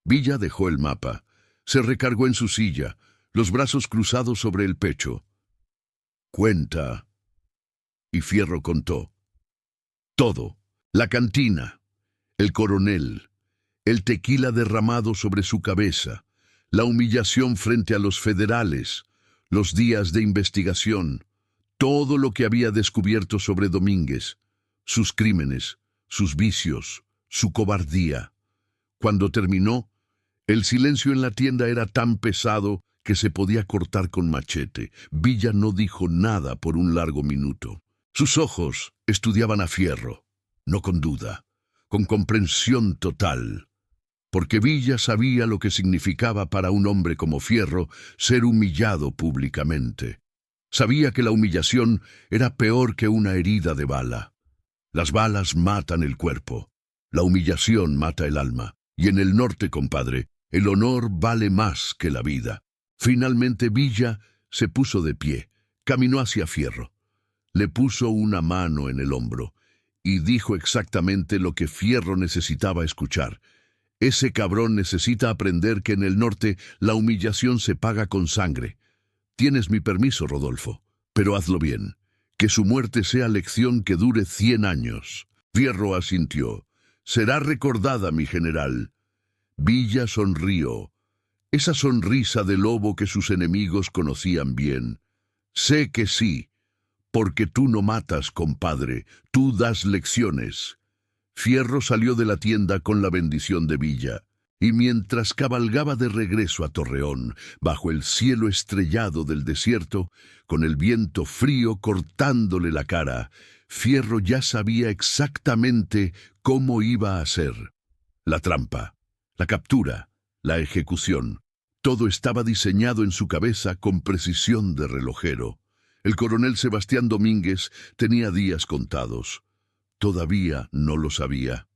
Villa dejó el mapa. Se recargó en su silla, los brazos cruzados sobre el pecho. «Cuenta». Y Fierro contó. Todo. La cantina, el coronel, el tequila derramado sobre su cabeza, la humillación frente a los federales, los días de investigación, todo lo que había descubierto sobre Domínguez, sus crímenes, sus vicios, su cobardía. Cuando terminó, el silencio en la tienda era tan pesado que se podía cortar con machete. Villa no dijo nada por un largo minuto. Sus ojos estudiaban a Fierro, no con duda, con comprensión total, porque Villa sabía lo que significaba para un hombre como Fierro ser humillado públicamente. Sabía que la humillación era peor que una herida de bala. Las balas matan el cuerpo, la humillación mata el alma, y en el norte, compadre, el honor vale más que la vida. Finalmente Villa se puso de pie, caminó hacia Fierro. Le puso una mano en el hombro y dijo exactamente lo que Fierro necesitaba escuchar. Ese cabrón necesita aprender que en el norte la humillación se paga con sangre. Tienes mi permiso, Rodolfo, pero hazlo bien. Que su muerte sea lección que dure 100 años. Fierro asintió. Será recordada, mi general. Villa sonrió. Esa sonrisa de lobo que sus enemigos conocían bien. Sé que sí, porque tú no matas, compadre, tú das lecciones. Fierro salió de la tienda con la bendición de Villa, y mientras cabalgaba de regreso a Torreón, bajo el cielo estrellado del desierto, con el viento frío cortándole la cara, Fierro ya sabía exactamente cómo iba a ser. La trampa, la captura, la ejecución. Todo estaba diseñado en su cabeza con precisión de relojero. El coronel Sebastián Domínguez tenía días contados. Todavía no lo sabía.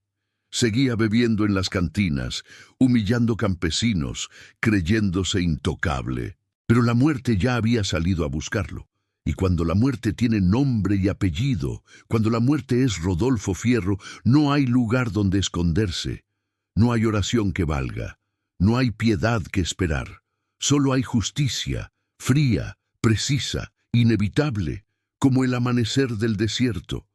Seguía bebiendo en las cantinas, humillando campesinos, creyéndose intocable. Pero la muerte ya había salido a buscarlo. Y cuando la muerte tiene nombre y apellido, cuando la muerte es Rodolfo Fierro, no hay lugar donde esconderse. No hay oración que valga. No hay piedad que esperar. Solo hay justicia, fría, precisa, inevitable, como el amanecer del desierto.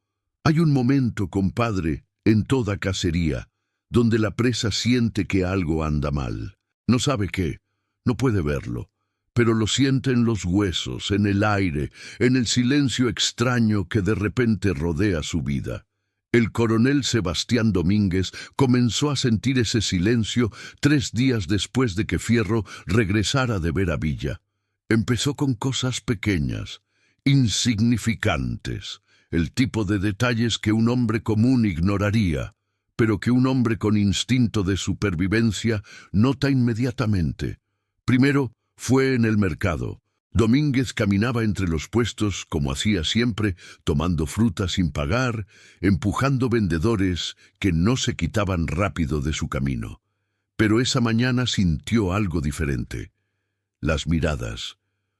Hay un momento, compadre, en toda cacería, donde la presa siente que algo anda mal. No sabe qué, no puede verlo, pero lo siente en los huesos, en el aire, en el silencio extraño que de repente rodea su vida. El coronel Sebastián Domínguez comenzó a sentir ese silencio 3 días después de que Fierro regresara de ver a Villa. Empezó con cosas pequeñas, insignificantes, el tipo de detalles que un hombre común ignoraría, pero que un hombre con instinto de supervivencia nota inmediatamente. Primero fue en el mercado. Domínguez caminaba entre los puestos, como hacía siempre, tomando fruta sin pagar, empujando vendedores que no se quitaban rápido de su camino. Pero esa mañana sintió algo diferente. Las miradas.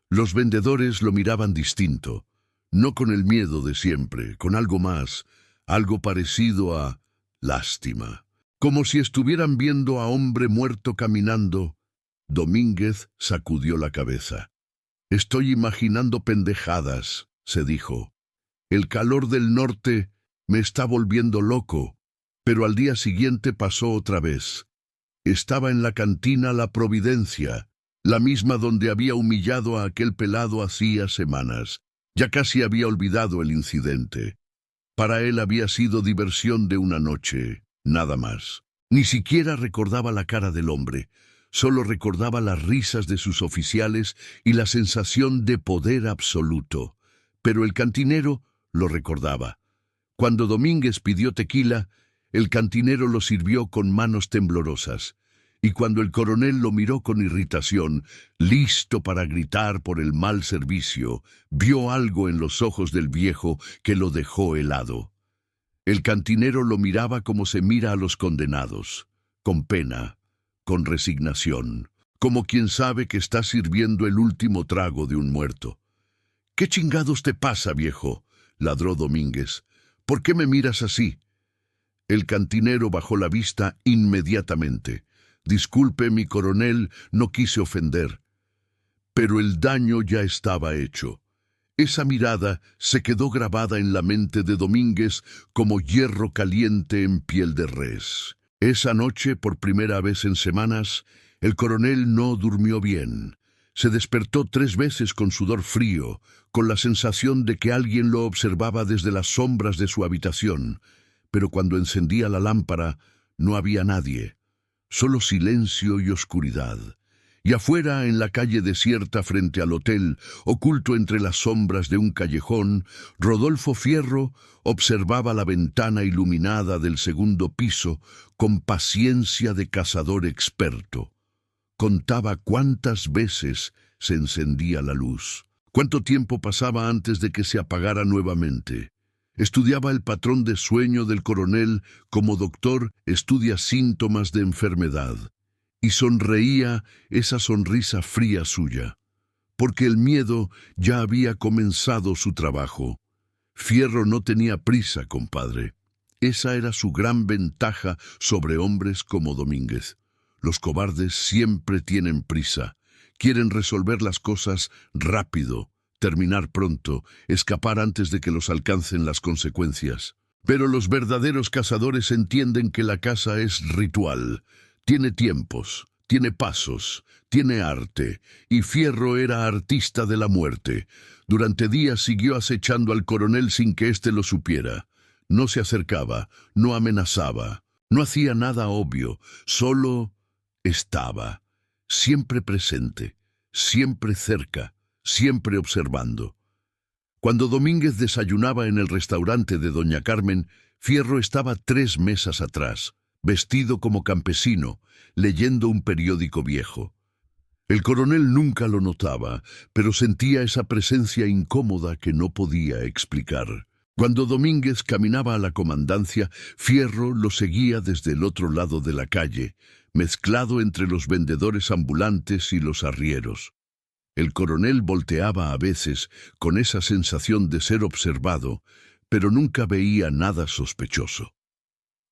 Los vendedores lo miraban distinto, no con el miedo de siempre, con algo más, algo parecido a lástima. Como si estuvieran viendo a hombre muerto caminando. Domínguez sacudió la cabeza. «Estoy imaginando pendejadas», se dijo. «El calor del norte me está volviendo loco». Pero al día siguiente pasó otra vez. Estaba en la cantina La Providencia, la misma donde había humillado a aquel pelado hacía semanas. Ya casi había olvidado el incidente. Para él había sido diversión de una noche, nada más. Ni siquiera recordaba la cara del hombre. Solo recordaba las risas de sus oficiales y la sensación de poder absoluto. Pero el cantinero lo recordaba. Cuando Domínguez pidió tequila, el cantinero lo sirvió con manos temblorosas. Y cuando el coronel lo miró con irritación, listo para gritar por el mal servicio, vio algo en los ojos del viejo que lo dejó helado. El cantinero lo miraba como se mira a los condenados, con pena, con resignación, como quien sabe que está sirviendo el último trago de un muerto. «¿Qué chingados te pasa, viejo?», ladró Domínguez. «¿Por qué me miras así?». El cantinero bajó la vista inmediatamente. «Disculpe, mi coronel, no quise ofender». Pero el daño ya estaba hecho. Esa mirada se quedó grabada en la mente de Domínguez como hierro caliente en piel de res. Esa noche, por primera vez en semanas, el coronel no durmió bien. Se despertó 3 veces con sudor frío, con la sensación de que alguien lo observaba desde las sombras de su habitación. Pero cuando encendía la lámpara, no había nadie. Solo silencio y oscuridad. Y afuera, en la calle desierta frente al hotel, oculto entre las sombras de un callejón, Rodolfo Fierro observaba la ventana iluminada del segundo piso con paciencia de cazador experto. Contaba cuántas veces se encendía la luz, cuánto tiempo pasaba antes de que se apagara nuevamente. Estudiaba el patrón de sueño del coronel como doctor estudia síntomas de enfermedad. Y sonreía esa sonrisa fría suya, porque el miedo ya había comenzado su trabajo. Fierro no tenía prisa, compadre. Esa era su gran ventaja sobre hombres como Domínguez. Los cobardes siempre tienen prisa. Quieren resolver las cosas rápido, terminar pronto, escapar antes de que los alcancen las consecuencias. Pero los verdaderos cazadores entienden que la caza es ritual, tiene tiempos, tiene pasos, tiene arte, y Fierro era artista de la muerte. Durante días siguió acechando al coronel sin que éste lo supiera. No se acercaba, no amenazaba, no hacía nada obvio, solo estaba, siempre presente, siempre cerca, siempre observando. Cuando Domínguez desayunaba en el restaurante de doña Carmen, Fierro estaba 3 mesas atrás, vestido como campesino, leyendo un periódico viejo. El coronel nunca lo notaba, pero sentía esa presencia incómoda que no podía explicar. Cuando Domínguez caminaba a la comandancia, Fierro lo seguía desde el otro lado de la calle, mezclado entre los vendedores ambulantes y los arrieros. El coronel volteaba a veces con esa sensación de ser observado, pero nunca veía nada sospechoso.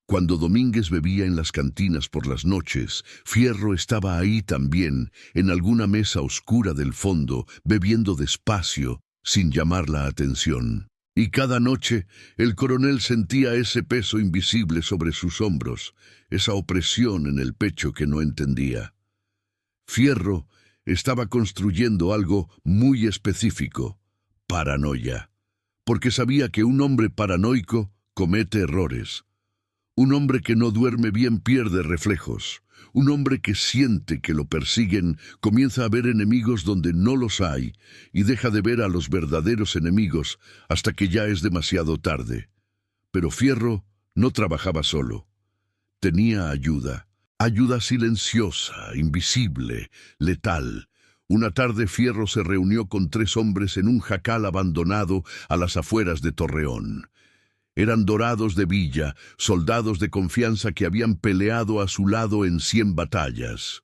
Cuando Domínguez bebía en las cantinas por las noches, Fierro estaba ahí también, en alguna mesa oscura del fondo, bebiendo despacio, sin llamar la atención. Y cada noche el coronel sentía ese peso invisible sobre sus hombros, esa opresión en el pecho que no entendía. Fierro estaba construyendo algo muy específico, paranoia, porque sabía que un hombre paranoico comete errores. Un hombre que no duerme bien pierde reflejos. Un hombre que siente que lo persiguen comienza a ver enemigos donde no los hay y deja de ver a los verdaderos enemigos hasta que ya es demasiado tarde. Pero Fierro no trabajaba solo. Tenía ayuda. Ayuda silenciosa, invisible, letal. Una tarde Fierro se reunió con 3 hombres en un jacal abandonado a las afueras de Torreón. Eran dorados de Villa, soldados de confianza que habían peleado a su lado en 100 batallas.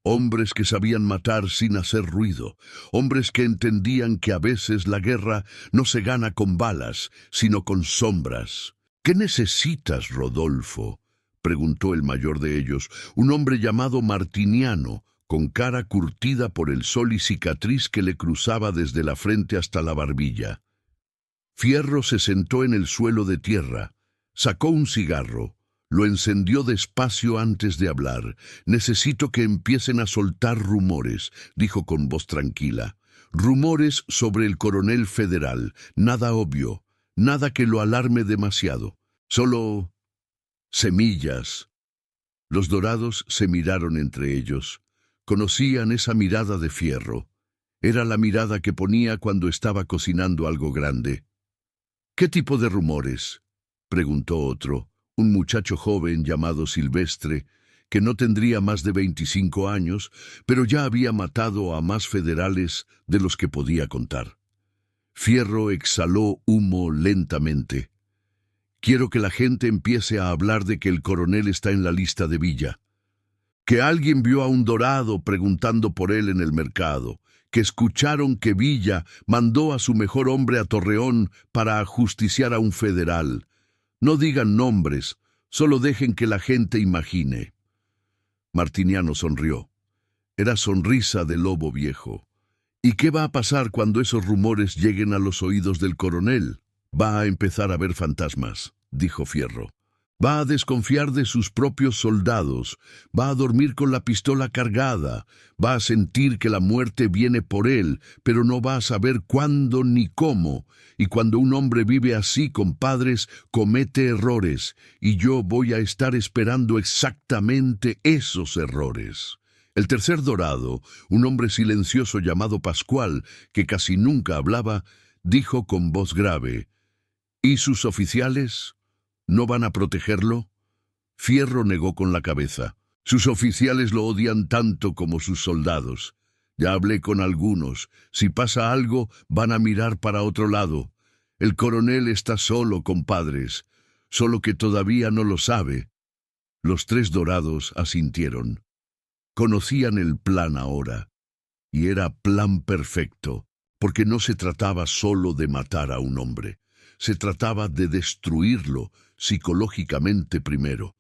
Hombres que sabían matar sin hacer ruido, hombres que entendían que a veces la guerra no se gana con balas, sino con sombras. «¿Qué necesitas, Rodolfo?», preguntó el mayor de ellos, un hombre llamado Martiniano, con cara curtida por el sol y cicatriz que le cruzaba desde la frente hasta la barbilla. Fierro se sentó en el suelo de tierra, sacó un cigarro, lo encendió despacio antes de hablar. «Necesito que empiecen a soltar rumores», dijo con voz tranquila. «Rumores sobre el coronel federal, nada obvio, nada que lo alarme demasiado, solo semillas». Los dorados se miraron entre ellos. Conocían esa mirada de Fierro. Era la mirada que ponía cuando estaba cocinando algo grande. «¿Qué tipo de rumores?», preguntó otro, un muchacho joven llamado Silvestre, que no tendría más de 25 años, pero ya había matado a más federales de los que podía contar. Fierro exhaló humo lentamente. «Quiero que la gente empiece a hablar de que el coronel está en la lista de Villa. Que alguien vio a un dorado preguntando por él en el mercado. Que escucharon que Villa mandó a su mejor hombre a Torreón para ajusticiar a un federal. No digan nombres, solo dejen que la gente imagine». Martiniano sonrió. Era sonrisa de lobo viejo. «¿Y qué va a pasar cuando esos rumores lleguen a los oídos del coronel? Va a empezar a ver fantasmas», dijo Fierro. «Va a desconfiar de sus propios soldados, va a dormir con la pistola cargada, va a sentir que la muerte viene por él, pero no va a saber cuándo ni cómo. Y cuando un hombre vive así, compadres, comete errores, y yo voy a estar esperando exactamente esos errores». El tercer dorado, un hombre silencioso llamado Pascual, que casi nunca hablaba, dijo con voz grave: «¿Y sus oficiales? ¿No van a protegerlo?». Fierro negó con la cabeza. «Sus oficiales lo odian tanto como sus soldados. Ya hablé con algunos. Si pasa algo, van a mirar para otro lado. El coronel está solo, compadres, solo que todavía no lo sabe». Los 3 dorados asintieron. Conocían el plan ahora, y era plan perfecto, porque no se trataba solo de matar a un hombre. Se trataba de destruirlo psicológicamente primero,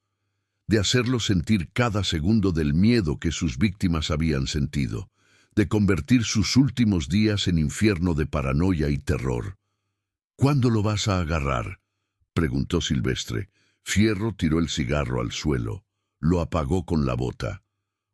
de hacerlo sentir cada segundo del miedo que sus víctimas habían sentido, de convertir sus últimos días en infierno de paranoia y terror. «¿Cuándo lo vas a agarrar?», preguntó Silvestre. Fierro tiró el cigarro al suelo. Lo apagó con la bota.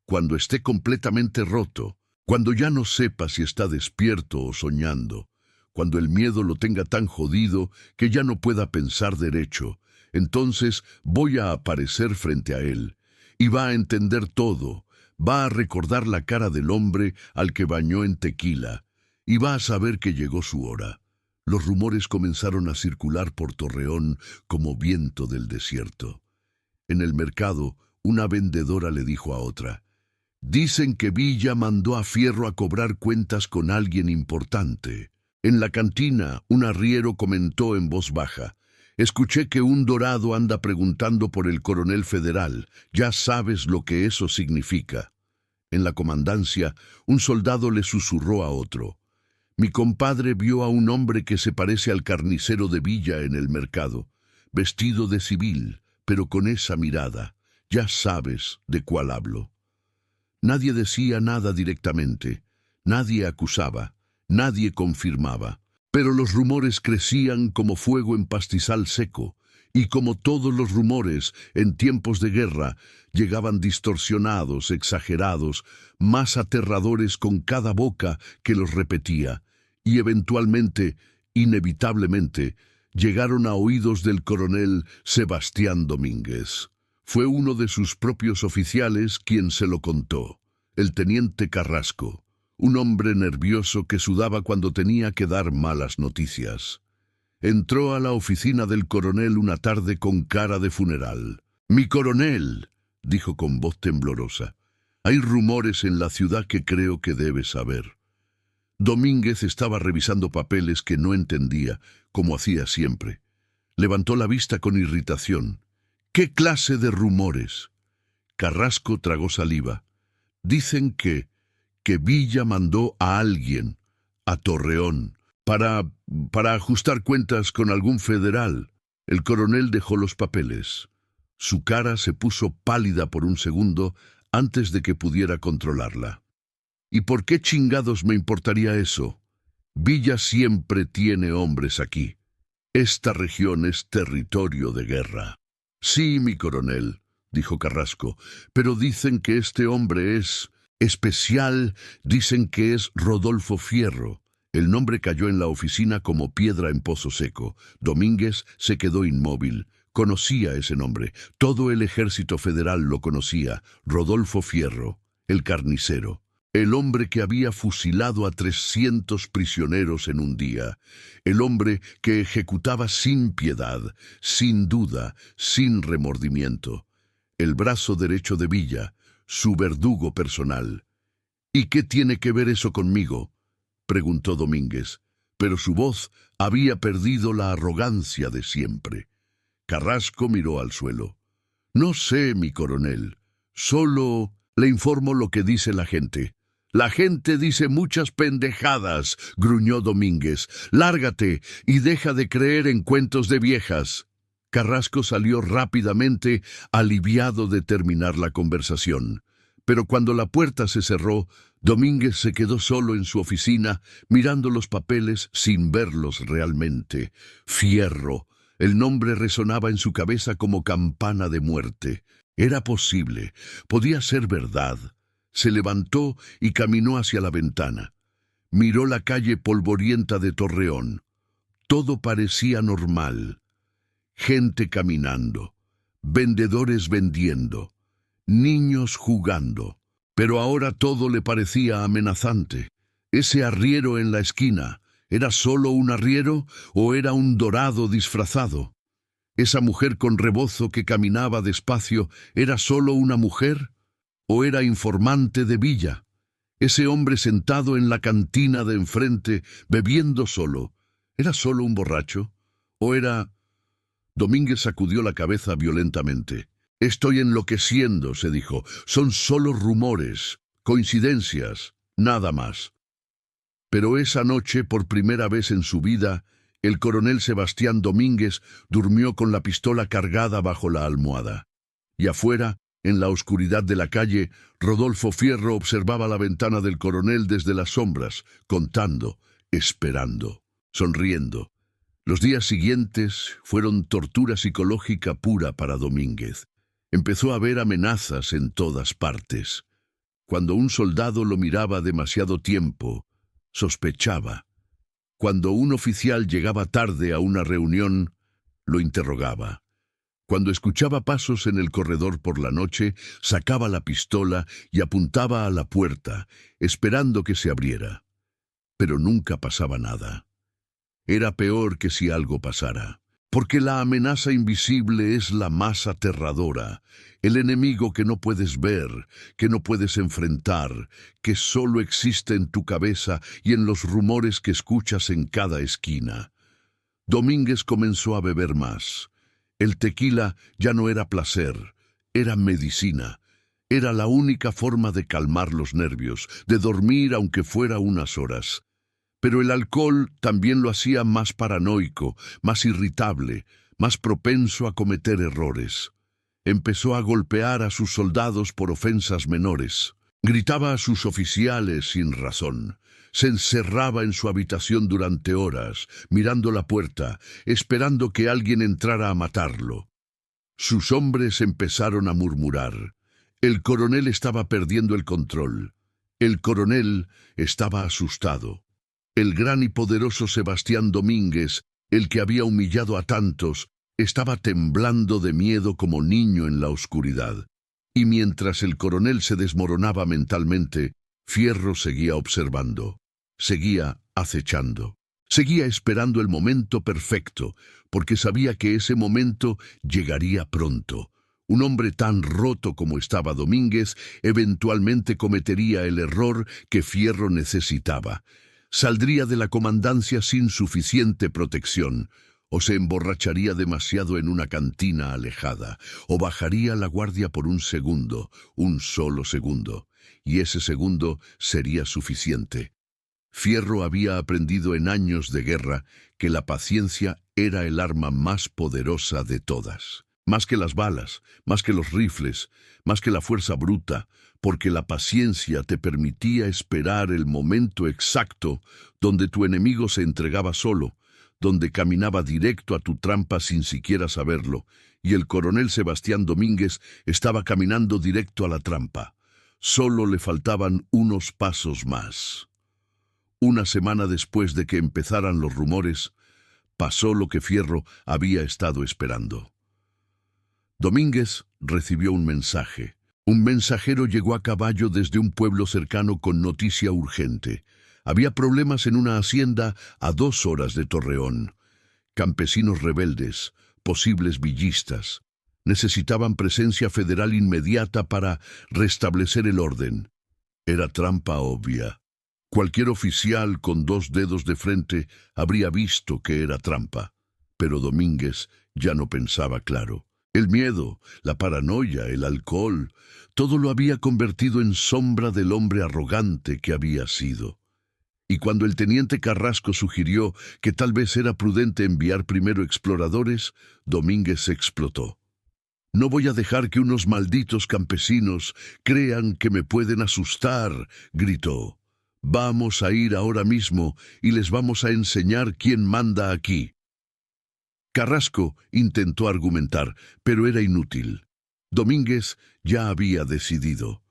«Cuando esté completamente roto, cuando ya no sepa si está despierto o soñando, cuando el miedo lo tenga tan jodido que ya no pueda pensar derecho, entonces voy a aparecer frente a él, y va a entender todo, va a recordar la cara del hombre al que bañó en tequila, y va a saber que llegó su hora». Los rumores comenzaron a circular por Torreón como viento del desierto. En el mercado, una vendedora le dijo a otra: «Dicen que Villa mandó a Fierro a cobrar cuentas con alguien importante». En la cantina, un arriero comentó en voz baja: «Escuché que un dorado anda preguntando por el coronel federal. Ya sabes lo que eso significa». En la comandancia, un soldado le susurró a otro: «Mi compadre vio a un hombre que se parece al carnicero de Villa en el mercado, vestido de civil, pero con esa mirada. Ya sabes de cuál hablo». Nadie decía nada directamente, nadie acusaba, nadie confirmaba, pero los rumores crecían como fuego en pastizal seco, y como todos los rumores en tiempos de guerra, llegaban distorsionados, exagerados, más aterradores con cada boca que los repetía, y eventualmente, inevitablemente, llegaron a oídos del coronel Sebastián Domínguez. Fue uno de sus propios oficiales quien se lo contó, el teniente Carrasco, un hombre nervioso que sudaba cuando tenía que dar malas noticias. Entró a la oficina del coronel una tarde con cara de funeral. «Mi coronel», dijo con voz temblorosa, «hay rumores en la ciudad que creo que debes saber». Domínguez estaba revisando papeles que no entendía, como hacía siempre. Levantó la vista con irritación. «¿Qué clase de rumores?». Carrasco tragó saliva. «Dicen que Villa mandó a alguien, a Torreón, para ajustar cuentas con algún federal». El coronel dejó los papeles. Su cara se puso pálida por un segundo antes de que pudiera controlarla. «¿Y por qué chingados me importaría eso? Villa siempre tiene hombres aquí. Esta región es territorio de guerra». «Sí, mi coronel», dijo Carrasco, «pero dicen que este hombre es especial, dicen que es Rodolfo Fierro». El nombre cayó en la oficina como piedra en pozo seco. Domínguez se quedó inmóvil. Conocía ese nombre. Todo el ejército federal lo conocía. Rodolfo Fierro, el carnicero. El hombre que había fusilado a 300 prisioneros en un día. El hombre que ejecutaba sin piedad, sin duda, sin remordimiento. El brazo derecho de Villa, su verdugo personal. «¿Y qué tiene que ver eso conmigo?», preguntó Domínguez, pero su voz había perdido la arrogancia de siempre. Carrasco miró al suelo. «No sé, mi coronel. Solo le informo lo que dice la gente». «La gente dice muchas pendejadas», gruñó Domínguez. «Lárgate y deja de creer en cuentos de viejas». Carrasco salió rápidamente, aliviado de terminar la conversación. Pero cuando la puerta se cerró, Domínguez se quedó solo en su oficina, mirando los papeles sin verlos realmente. Fierro. El nombre resonaba en su cabeza como campana de muerte. Era posible. Podía ser verdad. Se levantó y caminó hacia la ventana. Miró la calle polvorienta de Torreón. Todo parecía normal. Gente caminando. Vendedores vendiendo. Niños jugando. Pero ahora todo le parecía amenazante. Ese arriero en la esquina, ¿era solo un arriero o era un dorado disfrazado? Esa mujer con rebozo que caminaba despacio, ¿era solo una mujer o era informante de Villa? Ese hombre sentado en la cantina de enfrente, bebiendo solo, ¿era solo un borracho o era...? Domínguez sacudió la cabeza violentamente. «Estoy enloqueciendo», se dijo. «Son solo rumores, coincidencias, nada más». Pero esa noche, por primera vez en su vida, el coronel Sebastián Domínguez durmió con la pistola cargada bajo la almohada. Y afuera, En la oscuridad de la calle, Rodolfo Fierro observaba la ventana del coronel desde las sombras, contando, esperando, sonriendo. Los días siguientes fueron tortura psicológica pura para Domínguez. Empezó a ver amenazas en todas partes. Cuando un soldado lo miraba demasiado tiempo, sospechaba. Cuando un oficial llegaba tarde a una reunión, lo interrogaba. Cuando escuchaba pasos en el corredor por la noche, sacaba la pistola y apuntaba a la puerta, esperando que se abriera. Pero nunca pasaba nada. Era peor que si algo pasara, porque la amenaza invisible es la más aterradora, el enemigo que no puedes ver, que no puedes enfrentar, que solo existe en tu cabeza y en los rumores que escuchas en cada esquina. Domínguez comenzó a beber más. El tequila ya no era placer, era medicina. Era la única forma de calmar los nervios, de dormir aunque fuera unas horas. Pero el alcohol también lo hacía más paranoico, más irritable, más propenso a cometer errores. Empezó a golpear a sus soldados por ofensas menores. Gritaba a sus oficiales sin razón. Se encerraba en su habitación durante horas, mirando la puerta, esperando que alguien entrara a matarlo. Sus hombres empezaron a murmurar. El coronel estaba perdiendo el control. El coronel estaba asustado. El gran y poderoso Sebastián Domínguez, el que había humillado a tantos, estaba temblando de miedo como niño en la oscuridad. Y mientras el coronel se desmoronaba mentalmente, Fierro seguía observando, seguía acechando, seguía esperando el momento perfecto, porque sabía que ese momento llegaría pronto. Un hombre tan roto como estaba Domínguez eventualmente cometería el error que Fierro necesitaba. Saldría de la comandancia sin suficiente protección, o se emborracharía demasiado en una cantina alejada, o bajaría la guardia por un segundo, un solo segundo, y ese segundo sería suficiente. Fierro había aprendido en años de guerra que la paciencia era el arma más poderosa de todas. Más que las balas, más que los rifles, más que la fuerza bruta, porque la paciencia te permitía esperar el momento exacto donde tu enemigo se entregaba solo, donde caminaba directo a tu trampa sin siquiera saberlo, y el coronel Sebastián Domínguez estaba caminando directo a la trampa. Solo le faltaban unos pasos más. Una semana después de que empezaran los rumores, pasó lo que Fierro había estado esperando. Domínguez recibió un mensaje. Un mensajero llegó a caballo desde un pueblo cercano con noticia urgente. Había problemas en una hacienda a 2 horas de Torreón. Campesinos rebeldes, posibles villistas, necesitaban presencia federal inmediata para restablecer el orden. Era trampa obvia. Cualquier oficial con 2 dedos de frente habría visto que era trampa. Pero Domínguez ya no pensaba claro. El miedo, la paranoia, el alcohol, todo lo había convertido en sombra del hombre arrogante que había sido. Y cuando el teniente Carrasco sugirió que tal vez era prudente enviar primero exploradores, Domínguez se explotó. «No voy a dejar que unos malditos campesinos crean que me pueden asustar», gritó. «Vamos a ir ahora mismo y les vamos a enseñar quién manda aquí». Carrasco intentó argumentar, pero era inútil. Domínguez ya había decidido.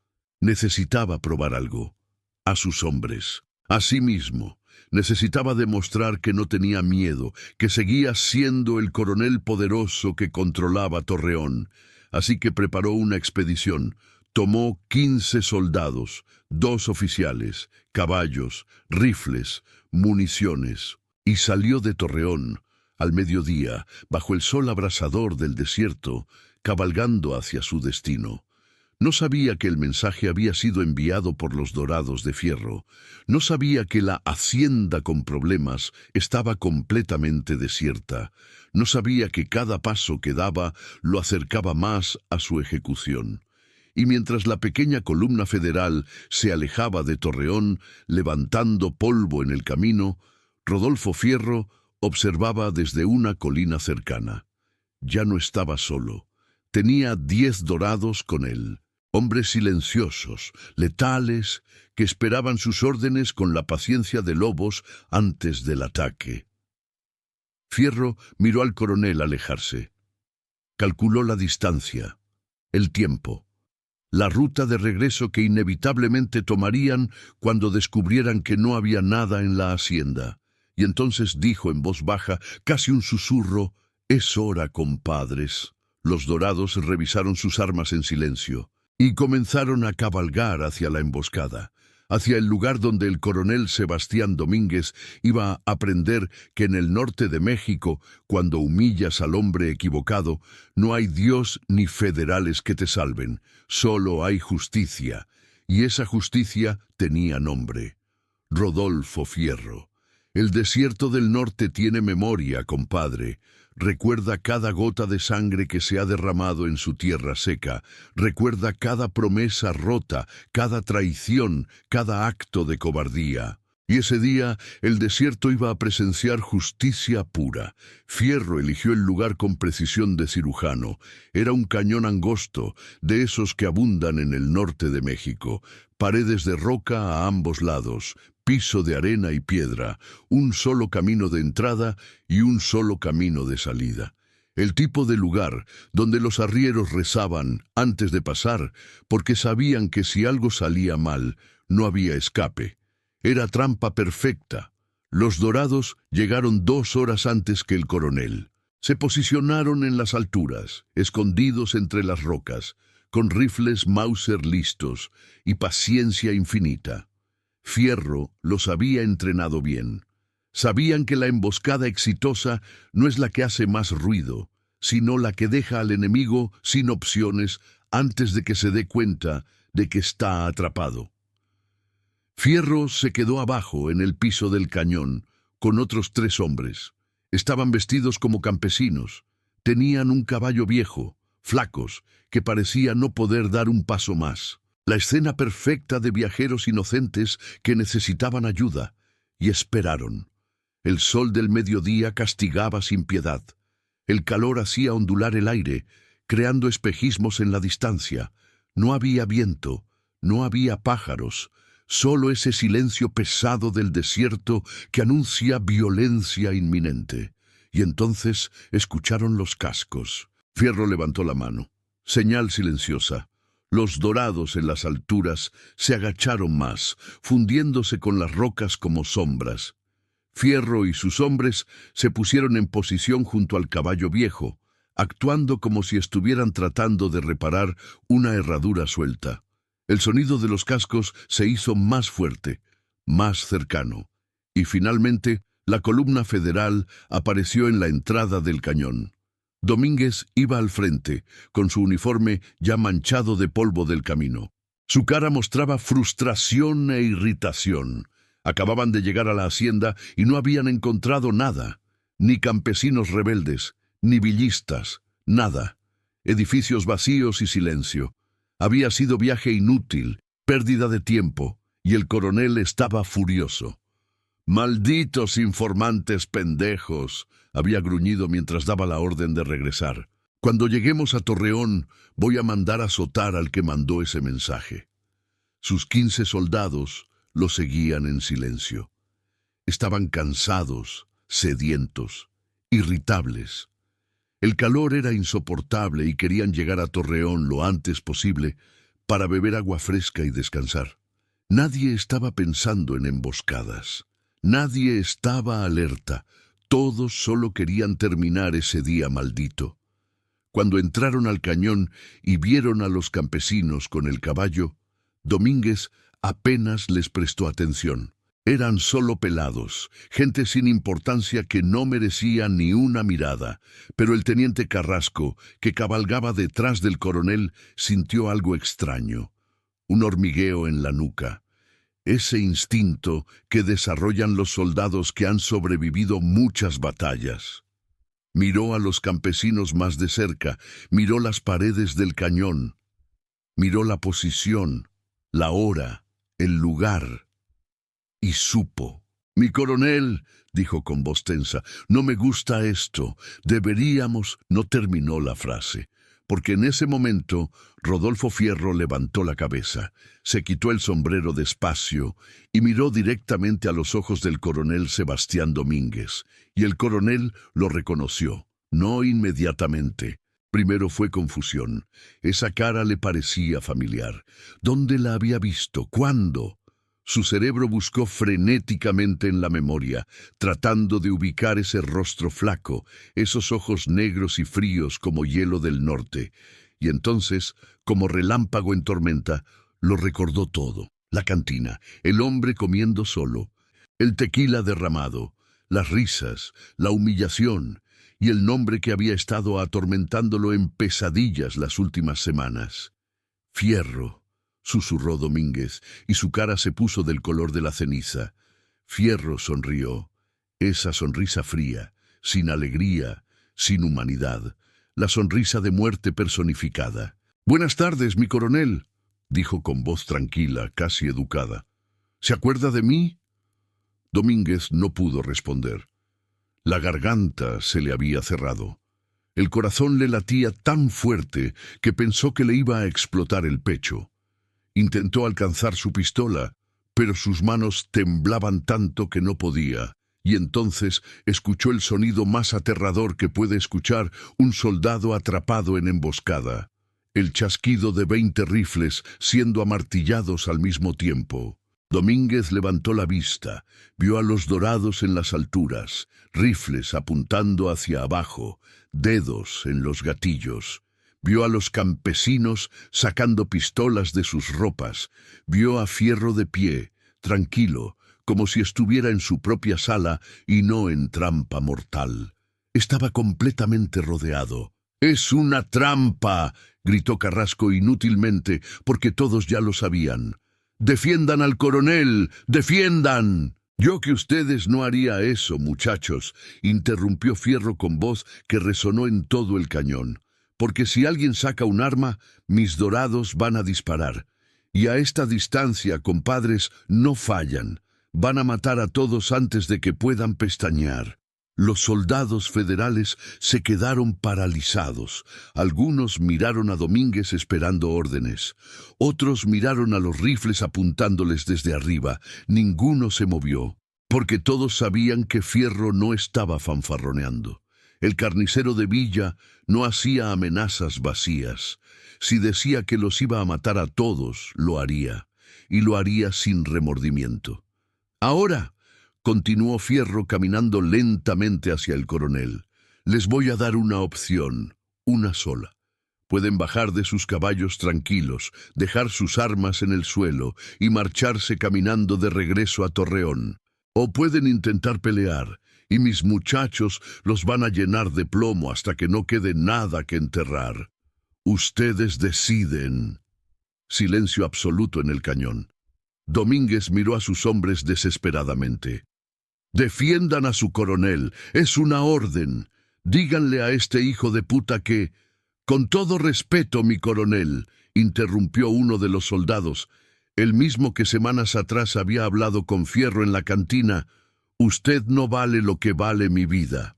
Necesitaba probar algo. A sus hombres. A sí mismo. Necesitaba demostrar que no tenía miedo, que seguía siendo el coronel poderoso que controlaba Torreón. Así que preparó una expedición. Tomó 15 soldados, 2 oficiales, caballos, rifles, municiones, y salió de Torreón. Al mediodía, bajo el sol abrasador del desierto, cabalgando hacia su destino. No sabía que el mensaje había sido enviado por los Dorados de Fierro. No sabía que la hacienda con problemas estaba completamente desierta. No sabía que cada paso que daba lo acercaba más a su ejecución. Y mientras la pequeña columna federal se alejaba de Torreón, levantando polvo en el camino, Rodolfo Fierro observaba desde una colina cercana. Ya no estaba solo. Tenía 10 dorados con él, hombres silenciosos, letales, que esperaban sus órdenes con la paciencia de lobos antes del ataque. Fierro miró al coronel alejarse. Calculó la distancia, el tiempo, la ruta de regreso que inevitablemente tomarían cuando descubrieran que no había nada en la hacienda. Y entonces dijo en voz baja, casi un susurro, «Es hora, compadres». Los dorados revisaron sus armas en silencio y comenzaron a cabalgar hacia la emboscada, hacia el lugar donde el coronel Sebastián Domínguez iba a aprender que en el norte de México, cuando humillas al hombre equivocado, no hay Dios ni federales que te salven, solo hay justicia, y esa justicia tenía nombre: Rodolfo Fierro. El desierto del norte tiene memoria, compadre. Recuerda cada gota de sangre que se ha derramado en su tierra seca. Recuerda cada promesa rota, cada traición, cada acto de cobardía. Y ese día el desierto iba a presenciar justicia pura. Fierro eligió el lugar con precisión de cirujano. Era un cañón angosto, de esos que abundan en el norte de México. Paredes de roca a ambos lados, piso de arena y piedra, un solo camino de entrada y un solo camino de salida. El tipo de lugar donde los arrieros rezaban antes de pasar, porque sabían que si algo salía mal, no había escape. Era trampa perfecta. Los dorados llegaron 2 horas antes que el coronel. Se posicionaron en las alturas, escondidos entre las rocas, con rifles Mauser listos y paciencia infinita. Fierro los había entrenado bien. Sabían que la emboscada exitosa no es la que hace más ruido, sino la que deja al enemigo sin opciones antes de que se dé cuenta de que está atrapado. Fierro se quedó abajo en el piso del cañón con otros 3 hombres. Estaban vestidos como campesinos. Tenían un caballo viejo, flacos, que parecía no poder dar un paso más. La escena perfecta de viajeros inocentes que necesitaban ayuda, y esperaron. El sol del mediodía castigaba sin piedad. El calor hacía ondular el aire, creando espejismos en la distancia. No había viento, no había pájaros, solo ese silencio pesado del desierto que anuncia violencia inminente. Y entonces escucharon los cascos. Fierro levantó la mano. Señal silenciosa. Los dorados en las alturas se agacharon más, fundiéndose con las rocas como sombras. Fierro y sus hombres se pusieron en posición junto al caballo viejo, actuando como si estuvieran tratando de reparar una herradura suelta. El sonido de los cascos se hizo más fuerte, más cercano, y finalmente la columna federal apareció en la entrada del cañón. Domínguez iba al frente, con su uniforme ya manchado de polvo del camino. Su cara mostraba frustración e irritación. Acababan de llegar a la hacienda y no habían encontrado nada, ni campesinos rebeldes, ni villistas, nada. Edificios vacíos y silencio. Había sido viaje inútil, pérdida de tiempo, y el coronel estaba furioso. «Malditos informantes pendejos», había gruñido mientras daba la orden de regresar. «Cuando lleguemos a Torreón, voy a mandar a azotar al que mandó ese mensaje». Sus 15 soldados lo seguían en silencio. Estaban cansados, sedientos, irritables. El calor era insoportable y querían llegar a Torreón lo antes posible para beber agua fresca y descansar. Nadie estaba pensando en emboscadas. Nadie estaba alerta. Todos solo querían terminar ese día maldito. Cuando entraron al cañón y vieron a los campesinos con el caballo, Domínguez apenas les prestó atención. Eran solo pelados, gente sin importancia que no merecía ni una mirada, pero el teniente Carrasco, que cabalgaba detrás del coronel, sintió algo extraño, un hormigueo en la nuca. Ese instinto que desarrollan los soldados que han sobrevivido muchas batallas. Miró a los campesinos más de cerca, miró las paredes del cañón, miró la posición, la hora, el lugar, y supo. «Mi coronel», dijo con voz tensa, «no me gusta esto. Deberíamos...» No terminó la frase, porque en ese momento Rodolfo Fierro levantó la cabeza, se quitó el sombrero despacio y miró directamente a los ojos del coronel Sebastián Domínguez, y el coronel lo reconoció, no inmediatamente. Primero fue confusión. Esa cara le parecía familiar. ¿Dónde la había visto? ¿Cuándo? Su cerebro buscó frenéticamente en la memoria, tratando de ubicar ese rostro flaco, esos ojos negros y fríos como hielo del norte. Y entonces, como relámpago en tormenta, lo recordó todo. La cantina, el hombre comiendo solo, el tequila derramado, las risas, la humillación y el nombre que había estado atormentándolo en pesadillas las últimas semanas. Fierro, susurró Domínguez, y su cara se puso del color de la ceniza. Fierro sonrió, esa sonrisa fría, sin alegría, sin humanidad, la sonrisa de muerte personificada. «Buenas tardes, mi coronel», dijo con voz tranquila, casi educada. «¿Se acuerda de mí?» Domínguez no pudo responder. La garganta se le había cerrado. El corazón le latía tan fuerte que pensó que le iba a explotar el pecho. Intentó alcanzar su pistola, pero sus manos temblaban tanto que no podía, y entonces escuchó el sonido más aterrador que puede escuchar un soldado atrapado en emboscada: el chasquido de 20 rifles siendo amartillados al mismo tiempo. Domínguez levantó la vista, vio a los dorados en las alturas, rifles apuntando hacia abajo, dedos en los gatillos. Vio a los campesinos sacando pistolas de sus ropas, vio a Fierro de pie, tranquilo, como si estuviera en su propia sala y no en trampa mortal. Estaba completamente rodeado. «¡Es una trampa!», gritó Carrasco inútilmente, porque todos ya lo sabían. «¡Defiendan al coronel! ¡Defiendan!». «Yo que ustedes no haría eso, muchachos», interrumpió Fierro con voz que resonó en todo el cañón. «Porque si alguien saca un arma, mis dorados van a disparar. Y a esta distancia, compadres, no fallan. Van a matar a todos antes de que puedan pestañear». Los soldados federales se quedaron paralizados. Algunos miraron a Domínguez esperando órdenes. Otros miraron a los rifles apuntándoles desde arriba. Ninguno se movió, porque todos sabían que Fierro no estaba fanfarroneando. El carnicero de Villa no hacía amenazas vacías. Si decía que los iba a matar a todos, lo haría, y lo haría sin remordimiento. «Ahora», continuó Fierro caminando lentamente hacia el coronel, «les voy a dar una opción, una sola. Pueden bajar de sus caballos tranquilos, dejar sus armas en el suelo y marcharse caminando de regreso a Torreón. O pueden intentar pelear, y mis muchachos los van a llenar de plomo hasta que no quede nada que enterrar. Ustedes deciden». Silencio absoluto en el cañón. Domínguez miró a sus hombres desesperadamente. «Defiendan a su coronel, es una orden. Díganle a este hijo de puta que...» «Con todo respeto, mi coronel», interrumpió uno de los soldados, el mismo que semanas atrás había hablado con Fierro en la cantina, «usted no vale lo que vale mi vida».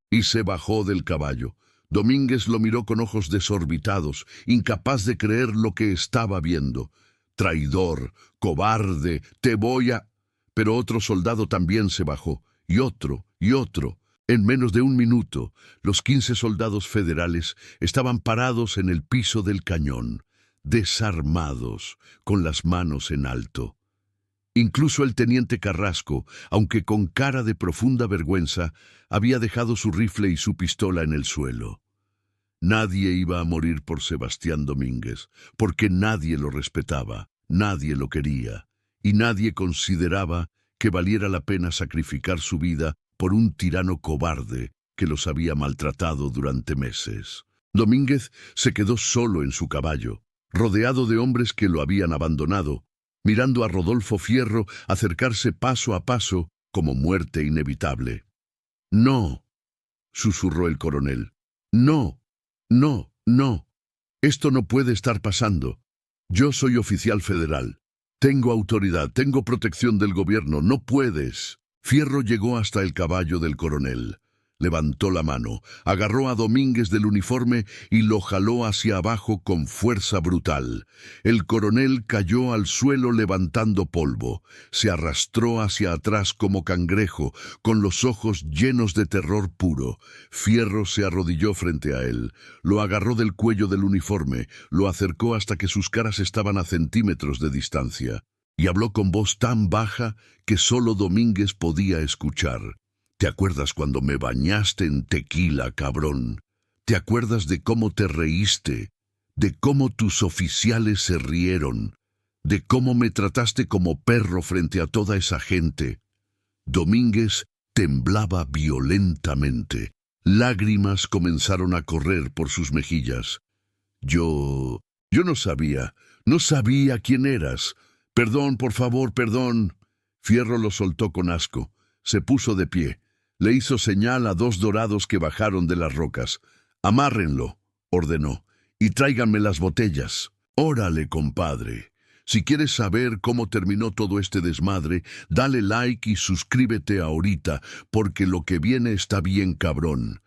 Y se bajó del caballo. Domínguez lo miró con ojos desorbitados, incapaz de creer lo que estaba viendo. «Traidor, cobarde, te voy a...». Pero otro soldado también se bajó, y otro, y otro. En menos de un minuto, los 15 soldados federales estaban parados en el piso del cañón, desarmados, con las manos en alto. Incluso el teniente Carrasco, aunque con cara de profunda vergüenza, había dejado su rifle y su pistola en el suelo. Nadie iba a morir por Sebastián Domínguez, porque nadie lo respetaba, nadie lo quería, y nadie consideraba que valiera la pena sacrificar su vida por un tirano cobarde que los había maltratado durante meses. Domínguez se quedó solo en su caballo, rodeado de hombres que lo habían abandonado, mirando a Rodolfo Fierro acercarse paso a paso como muerte inevitable. «No», susurró el coronel. «No, no, no. Esto no puede estar pasando. Yo soy oficial federal. Tengo autoridad, tengo protección del gobierno. No puedes». Fierro llegó hasta el caballo del coronel. Levantó la mano, agarró a Domínguez del uniforme y lo jaló hacia abajo con fuerza brutal. El coronel cayó al suelo levantando polvo. Se arrastró hacia atrás como cangrejo, con los ojos llenos de terror puro. Fierro se arrodilló frente a él. Lo agarró del cuello del uniforme, lo acercó hasta que sus caras estaban a centímetros de distancia. Y habló con voz tan baja que solo Domínguez podía escuchar. ¿Te acuerdas cuando me bañaste en tequila, cabrón? ¿Te acuerdas de cómo te reíste? ¿De cómo tus oficiales se rieron? ¿De cómo me trataste como perro frente a toda esa gente? Domínguez temblaba violentamente. Lágrimas comenzaron a correr por sus mejillas. Yo no sabía quién eras. Perdón, por favor, perdón. Fierro lo soltó con asco. Se puso de pie. Le hizo señal a dos dorados que bajaron de las rocas. «Amárrenlo», ordenó, «y tráiganme las botellas». «Órale, compadre. Si quieres saber cómo terminó todo este desmadre, dale like y suscríbete ahorita, porque lo que viene está bien cabrón.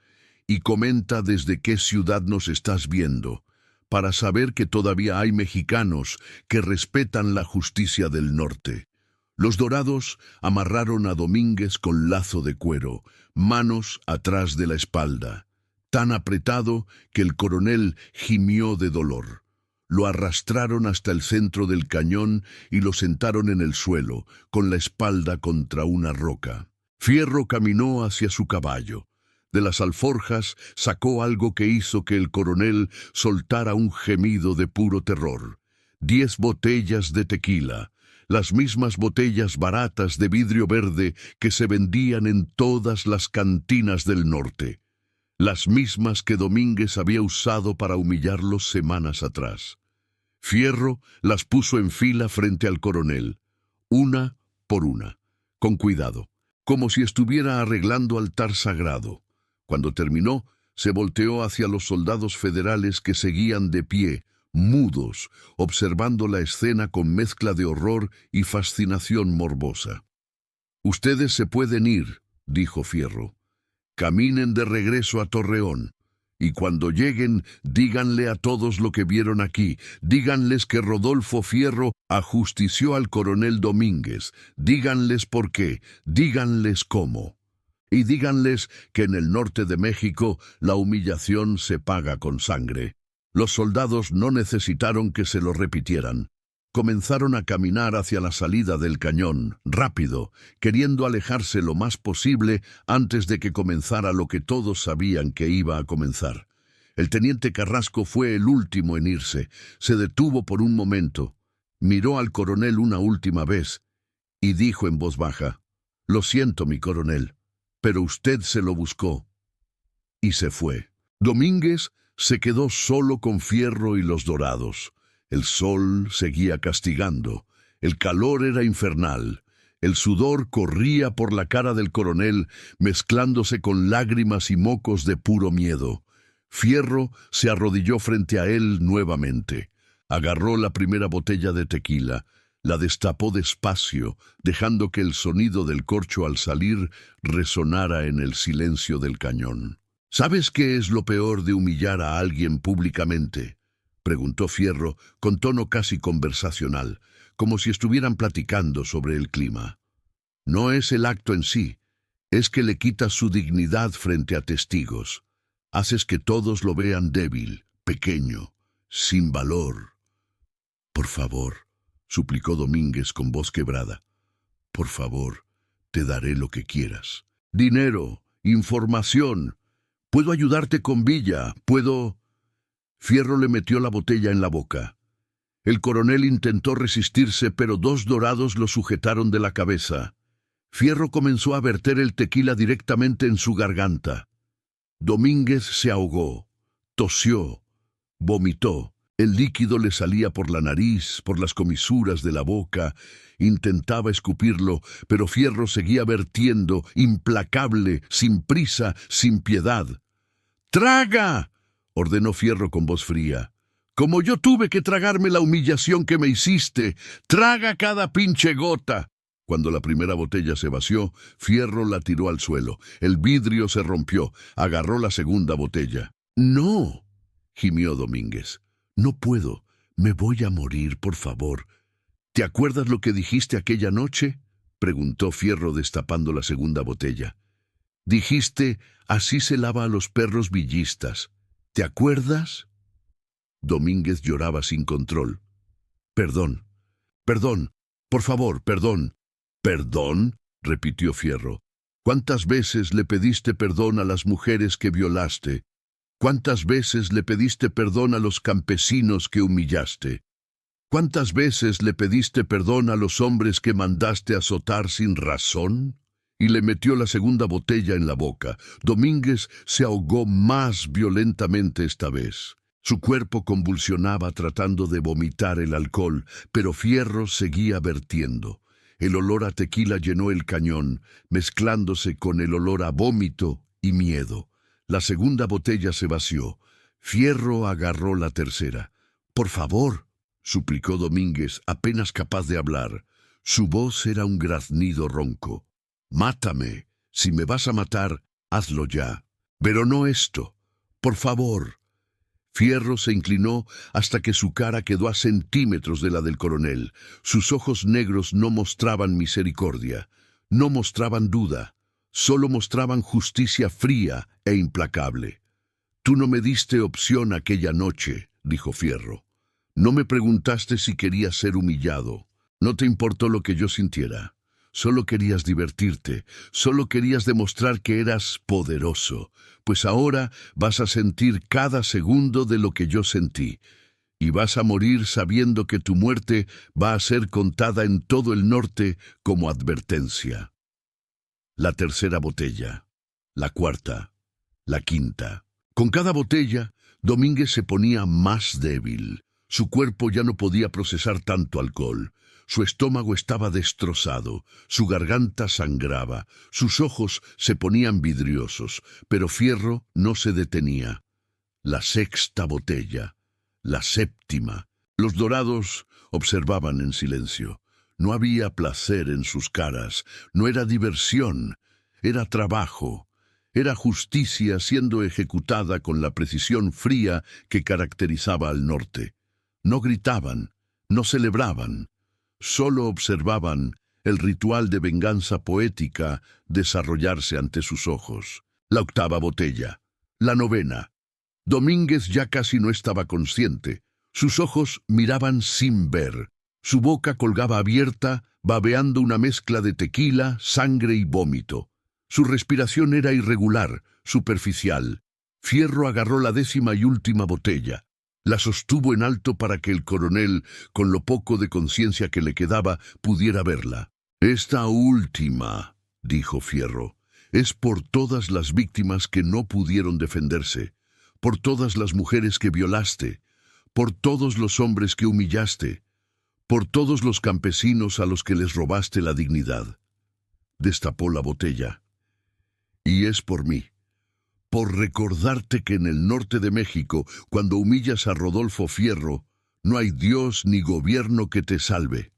Y comenta desde qué ciudad nos estás viendo, para saber que todavía hay mexicanos que respetan la justicia del norte». Los dorados amarraron a Domínguez con lazo de cuero, manos atrás de la espalda, tan apretado que el coronel gimió de dolor. Lo arrastraron hasta el centro del cañón y lo sentaron en el suelo, con la espalda contra una roca. Fierro caminó hacia su caballo. De las alforjas sacó algo que hizo que el coronel soltara un gemido de puro terror. 10 botellas de tequila. Las mismas botellas baratas de vidrio verde que se vendían en todas las cantinas del norte. Las mismas que Domínguez había usado para humillarlos semanas atrás. Fierro las puso en fila frente al coronel, una por una, con cuidado, como si estuviera arreglando altar sagrado. Cuando terminó, se volteó hacia los soldados federales que seguían de pie, mudos, observando la escena con mezcla de horror y fascinación morbosa. «Ustedes se pueden ir», dijo Fierro. «Caminen de regreso a Torreón, y cuando lleguen, díganle a todos lo que vieron aquí. Díganles que Rodolfo Fierro ajustició al coronel Domínguez. Díganles por qué, díganles cómo. Y díganles que en el norte de México la humillación se paga con sangre». Los soldados no necesitaron que se lo repitieran. Comenzaron a caminar hacia la salida del cañón, rápido, queriendo alejarse lo más posible antes de que comenzara lo que todos sabían que iba a comenzar. El teniente Carrasco fue el último en irse. Se detuvo por un momento, miró al coronel una última vez y dijo en voz baja: «Lo siento, mi coronel, pero usted se lo buscó». Y se fue. Domínguez se quedó solo con Fierro y los dorados. El sol seguía castigando. El calor era infernal. El sudor corría por la cara del coronel, mezclándose con lágrimas y mocos de puro miedo. Fierro se arrodilló frente a él nuevamente. Agarró la primera botella de tequila, la destapó despacio, dejando que el sonido del corcho al salir resonara en el silencio del cañón. «¿Sabes qué es lo peor de humillar a alguien públicamente?», preguntó Fierro con tono casi conversacional, como si estuvieran platicando sobre el clima. «No es el acto en sí, es que le quitas su dignidad frente a testigos. Haces que todos lo vean débil, pequeño, sin valor». «Por favor», suplicó Domínguez con voz quebrada, «por favor, te daré lo que quieras. Dinero, información. Puedo ayudarte con Villa, puedo...» Fierro le metió la botella en la boca. El coronel intentó resistirse, pero 2 dorados lo sujetaron de la cabeza. Fierro comenzó a verter el tequila directamente en su garganta. Domínguez se ahogó, tosió, vomitó. El líquido le salía por la nariz, por las comisuras de la boca. Intentaba escupirlo, pero Fierro seguía vertiendo, implacable, sin prisa, sin piedad. «¡Traga!», ordenó Fierro con voz fría. «Como yo tuve que tragarme la humillación que me hiciste. Traga cada pinche gota». Cuando la primera botella se vació, Fierro la tiró al suelo. El vidrio se rompió. Agarró la segunda botella. ¡No!, gimió Domínguez. «No puedo. Me voy a morir, por favor». «¿Te acuerdas lo que dijiste aquella noche?», preguntó Fierro destapando la segunda botella. «Dijiste, así se lava a los perros villistas. ¿Te acuerdas?». Domínguez lloraba sin control. «Perdón, perdón, por favor, perdón». «¿Perdón?», repitió Fierro. «¿Cuántas veces le pediste perdón a las mujeres que violaste? ¿Cuántas veces le pediste perdón a los campesinos que humillaste? ¿Cuántas veces le pediste perdón a los hombres que mandaste azotar sin razón?». Y le metió la segunda botella en la boca. Domínguez se ahogó más violentamente esta vez. Su cuerpo convulsionaba tratando de vomitar el alcohol, pero Fierro seguía vertiendo. El olor a tequila llenó el cañón, mezclándose con el olor a vómito y miedo. La segunda botella se vació. Fierro agarró la tercera. «Por favor», suplicó Domínguez, apenas capaz de hablar. Su voz era un graznido ronco. «Mátame. Si me vas a matar, hazlo ya. Pero no esto. Por favor». Fierro se inclinó hasta que su cara quedó a centímetros de la del coronel. Sus ojos negros no mostraban misericordia, no mostraban duda, solo mostraban justicia fría e implacable. «Tú no me diste opción aquella noche», dijo Fierro. «No me preguntaste si quería ser humillado. No te importó lo que yo sintiera. Solo querías divertirte, solo querías demostrar que eras poderoso. Pues ahora vas a sentir cada segundo de lo que yo sentí. Y vas a morir sabiendo que tu muerte va a ser contada en todo el norte como advertencia». La tercera botella, la cuarta, la quinta. Con cada botella, Domínguez se ponía más débil. Su cuerpo ya no podía procesar tanto alcohol. Su estómago estaba destrozado, su garganta sangraba, sus ojos se ponían vidriosos, pero Fierro no se detenía. La sexta botella, la séptima. Los dorados observaban en silencio. No había placer en sus caras, no era diversión, era trabajo. Era justicia siendo ejecutada con la precisión fría que caracterizaba al norte. No gritaban, no celebraban. Solo observaban el ritual de venganza poética desarrollarse ante sus ojos. La octava botella, la novena. Domínguez ya casi no estaba consciente. Sus ojos miraban sin ver. Su boca colgaba abierta, babeando una mezcla de tequila, sangre y vómito. Su respiración era irregular, superficial. Fierro agarró la décima y última botella. La sostuvo en alto para que el coronel, con lo poco de conciencia que le quedaba, pudiera verla. «Esta última», dijo Fierro, «es por todas las víctimas que no pudieron defenderse, por todas las mujeres que violaste, por todos los hombres que humillaste, por todos los campesinos a los que les robaste la dignidad». Destapó la botella. «Y es por mí. Por recordarte que en el norte de México, cuando humillas a Rodolfo Fierro, no hay Dios ni gobierno que te salve».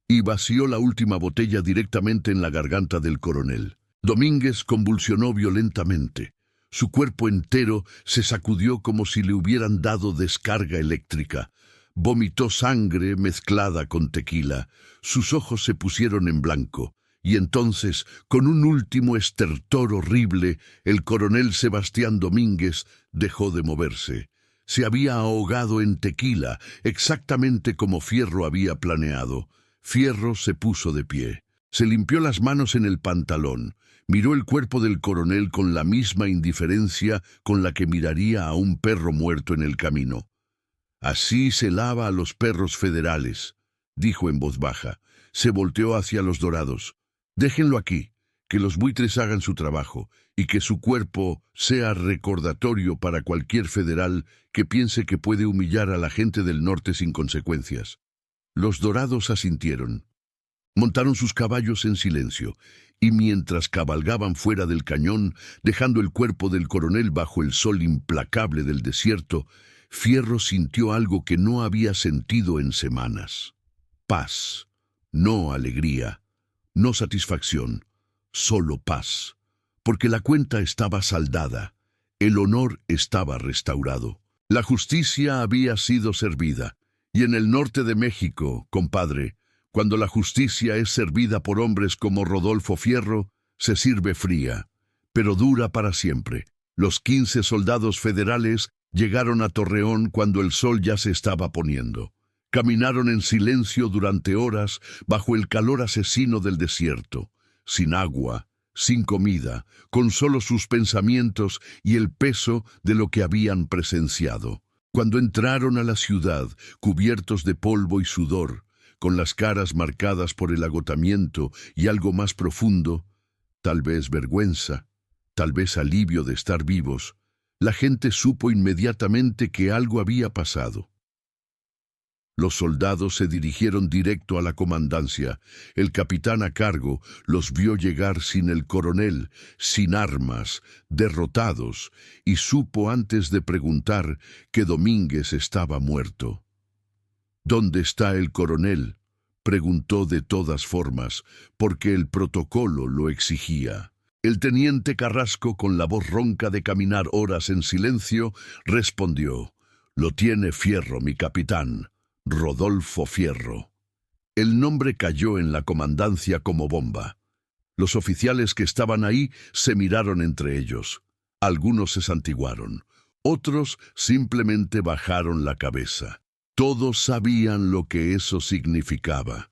Y vació la última botella directamente en la garganta del coronel. Domínguez convulsionó violentamente. Su cuerpo entero se sacudió como si le hubieran dado descarga eléctrica. Vomitó sangre mezclada con tequila. Sus ojos se pusieron en blanco. Y entonces, con un último estertor horrible, el coronel Sebastián Domínguez dejó de moverse. Se había ahogado en tequila, exactamente como Fierro había planeado. Fierro se puso de pie. Se limpió las manos en el pantalón. Miró el cuerpo del coronel con la misma indiferencia con la que miraría a un perro muerto en el camino. «Así se lava a los perros federales», dijo en voz baja. Se volteó hacia los dorados. «Déjenlo aquí, que los buitres hagan su trabajo y que su cuerpo sea recordatorio para cualquier federal que piense que puede humillar a la gente del norte sin consecuencias». Los dorados asintieron. Montaron sus caballos en silencio, y mientras cabalgaban fuera del cañón, dejando el cuerpo del coronel bajo el sol implacable del desierto, Fierro sintió algo que no había sentido en semanas. Paz, no alegría. no satisfacción, solo paz, porque la cuenta estaba saldada, el honor estaba restaurado, la justicia había sido servida. Y en el norte de México, compadre, cuando la justicia es servida por hombres como Rodolfo Fierro, se sirve fría, pero dura para siempre. Los 15 soldados federales llegaron a Torreón cuando el sol ya se estaba poniendo. Caminaron en silencio durante horas bajo el calor asesino del desierto, sin agua, sin comida, con solo sus pensamientos y el peso de lo que habían presenciado. Cuando entraron a la ciudad, cubiertos de polvo y sudor, con las caras marcadas por el agotamiento y algo más profundo, tal vez vergüenza, tal vez alivio de estar vivos, la gente supo inmediatamente que algo había pasado. Los soldados se dirigieron directo a la comandancia. El capitán a cargo los vio llegar sin el coronel, sin armas, derrotados, y supo antes de preguntar que Domínguez estaba muerto. ¿Dónde está el coronel?, preguntó de todas formas, porque el protocolo lo exigía. El teniente Carrasco, con la voz ronca de caminar horas en silencio, respondió: «Lo tiene Fierro, mi capitán, Rodolfo Fierro». El nombre cayó en la comandancia como bomba. Los oficiales que estaban ahí se miraron entre ellos. Algunos se santiguaron, otros simplemente bajaron la cabeza. Todos sabían lo que eso significaba.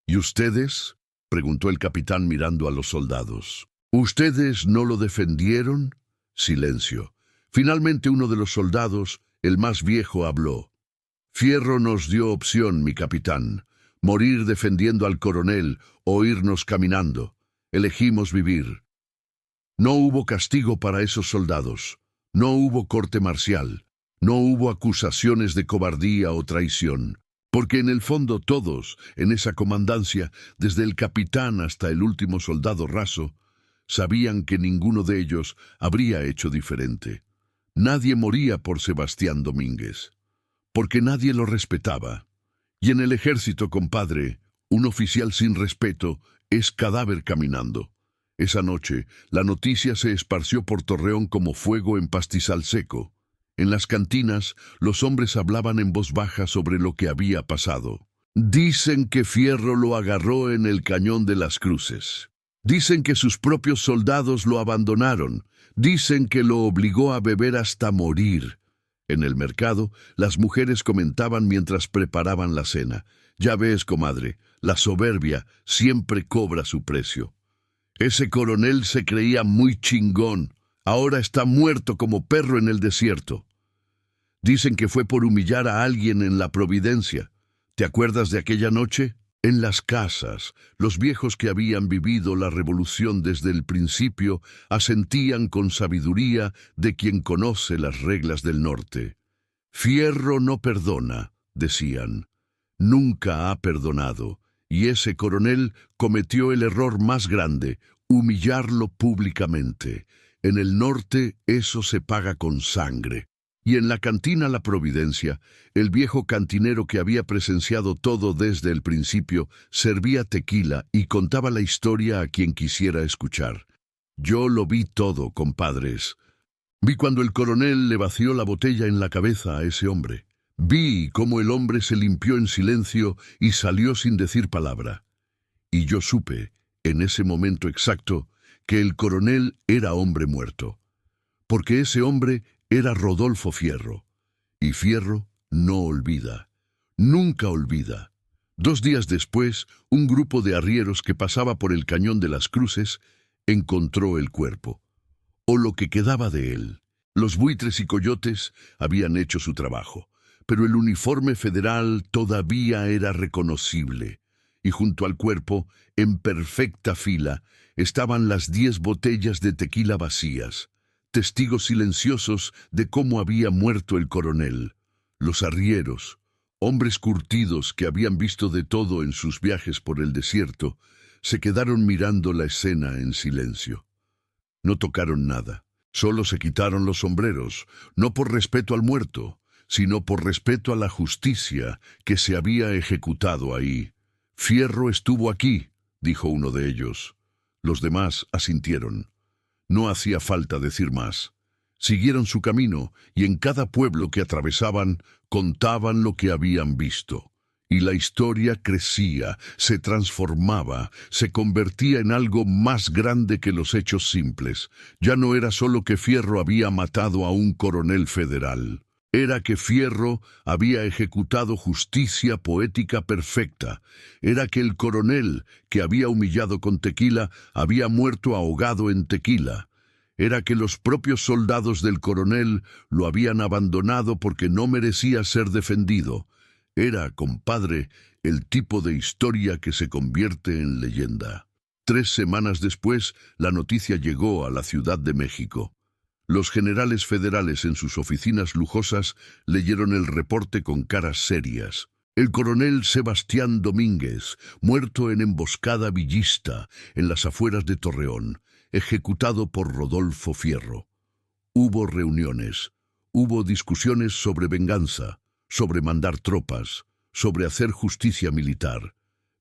«¿Y ustedes?», preguntó el capitán mirando a los soldados. «¿Ustedes no lo defendieron?». Silencio. Finalmente uno de los soldados, el más viejo, habló. «Fierro nos dio opción, mi capitán, morir defendiendo al coronel o irnos caminando. Elegimos vivir. No hubo castigo para esos soldados, no hubo corte marcial, no hubo acusaciones de cobardía o traición, porque en el fondo todos, en esa comandancia, desde el capitán hasta el último soldado raso, sabían que ninguno de ellos habría hecho diferente. Nadie moría por Sebastián Domínguez, porque nadie lo respetaba. Y en el ejército, compadre, un oficial sin respeto es cadáver caminando. Esa noche, la noticia se esparció por Torreón como fuego en pastizal seco. En las cantinas, los hombres hablaban en voz baja sobre lo que había pasado. Dicen que Fierro lo agarró en el Cañón de las Cruces. Dicen que sus propios soldados lo abandonaron. Dicen que lo obligó a beber hasta morir. En el mercado, las mujeres comentaban mientras preparaban la cena: «Ya ves, comadre, la soberbia siempre cobra su precio. Ese coronel se creía muy chingón. Ahora está muerto como perro en el desierto». Dicen que fue por humillar a alguien en la Providencia. ¿Te acuerdas de aquella noche? En las casas, los viejos que habían vivido la revolución desde el principio asentían con sabiduría de quien conoce las reglas del norte. «Fierro no perdona», decían. Nunca ha perdonado, y ese coronel cometió el error más grande: humillarlo públicamente. En el norte eso se paga con sangre. Y en la cantina La Providencia, el viejo cantinero que había presenciado todo desde el principio servía tequila y contaba la historia a quien quisiera escuchar. «Yo lo vi todo, compadres. Vi cuando el coronel le vació la botella en la cabeza a ese hombre. Vi cómo el hombre se limpió en silencio y salió sin decir palabra. Y yo supe, en ese momento exacto, que el coronel era hombre muerto. Porque ese hombre era Rodolfo Fierro. Y Fierro no olvida. Nunca olvida». 2 días después, un grupo de arrieros que pasaba por el Cañón de las Cruces encontró el cuerpo, o lo que quedaba de él. Los buitres y coyotes habían hecho su trabajo, pero el uniforme federal todavía era reconocible, y junto al cuerpo, en perfecta fila, estaban las 10 botellas de tequila vacías, testigos silenciosos de cómo había muerto el coronel. Los arrieros, hombres curtidos que habían visto de todo en sus viajes por el desierto, se quedaron mirando la escena en silencio. No tocaron nada, solo se quitaron los sombreros, no por respeto al muerto, sino por respeto a la justicia que se había ejecutado ahí. «Fierro estuvo aquí», dijo uno de ellos. Los demás asintieron. No hacía falta decir más. Siguieron su camino y en cada pueblo que atravesaban contaban lo que habían visto. Y la historia crecía, se transformaba, se convertía en algo más grande que los hechos simples. Ya no era solo que Fierro había matado a un coronel federal. Era que Fierro había ejecutado justicia poética perfecta. Era que el coronel que había humillado con tequila había muerto ahogado en tequila. Era que los propios soldados del coronel lo habían abandonado porque no merecía ser defendido. Era, compadre, el tipo de historia que se convierte en leyenda. 3 semanas después, la noticia llegó a la Ciudad de México. Los generales federales en sus oficinas lujosas leyeron el reporte con caras serias. El coronel Sebastián Domínguez, muerto en emboscada villista en las afueras de Torreón, ejecutado por Rodolfo Fierro. Hubo reuniones, hubo discusiones sobre venganza, sobre mandar tropas, sobre hacer justicia militar.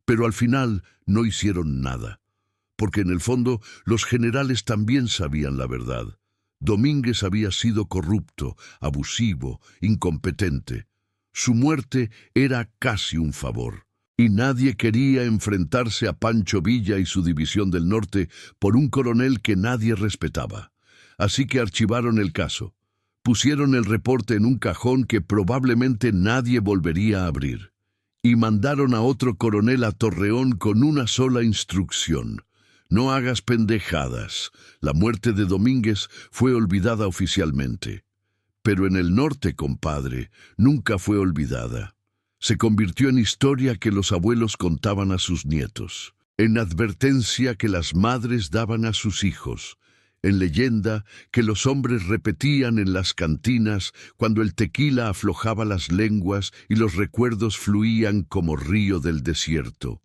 Pero al final no hicieron nada, porque en el fondo los generales también sabían la verdad. Domínguez había sido corrupto, abusivo, incompetente. Su muerte era casi un favor. Y nadie quería enfrentarse a Pancho Villa y su división del norte por un coronel que nadie respetaba. Así que archivaron el caso. Pusieron el reporte en un cajón que probablemente nadie volvería a abrir. Y mandaron a otro coronel a Torreón con una sola instrucción. No hagas pendejadas. La muerte de Domínguez fue olvidada oficialmente. Pero en el norte, compadre, nunca fue olvidada. Se convirtió en historia que los abuelos contaban a sus nietos, en advertencia que las madres daban a sus hijos, en leyenda que los hombres repetían en las cantinas cuando el tequila aflojaba las lenguas y los recuerdos fluían como río del desierto.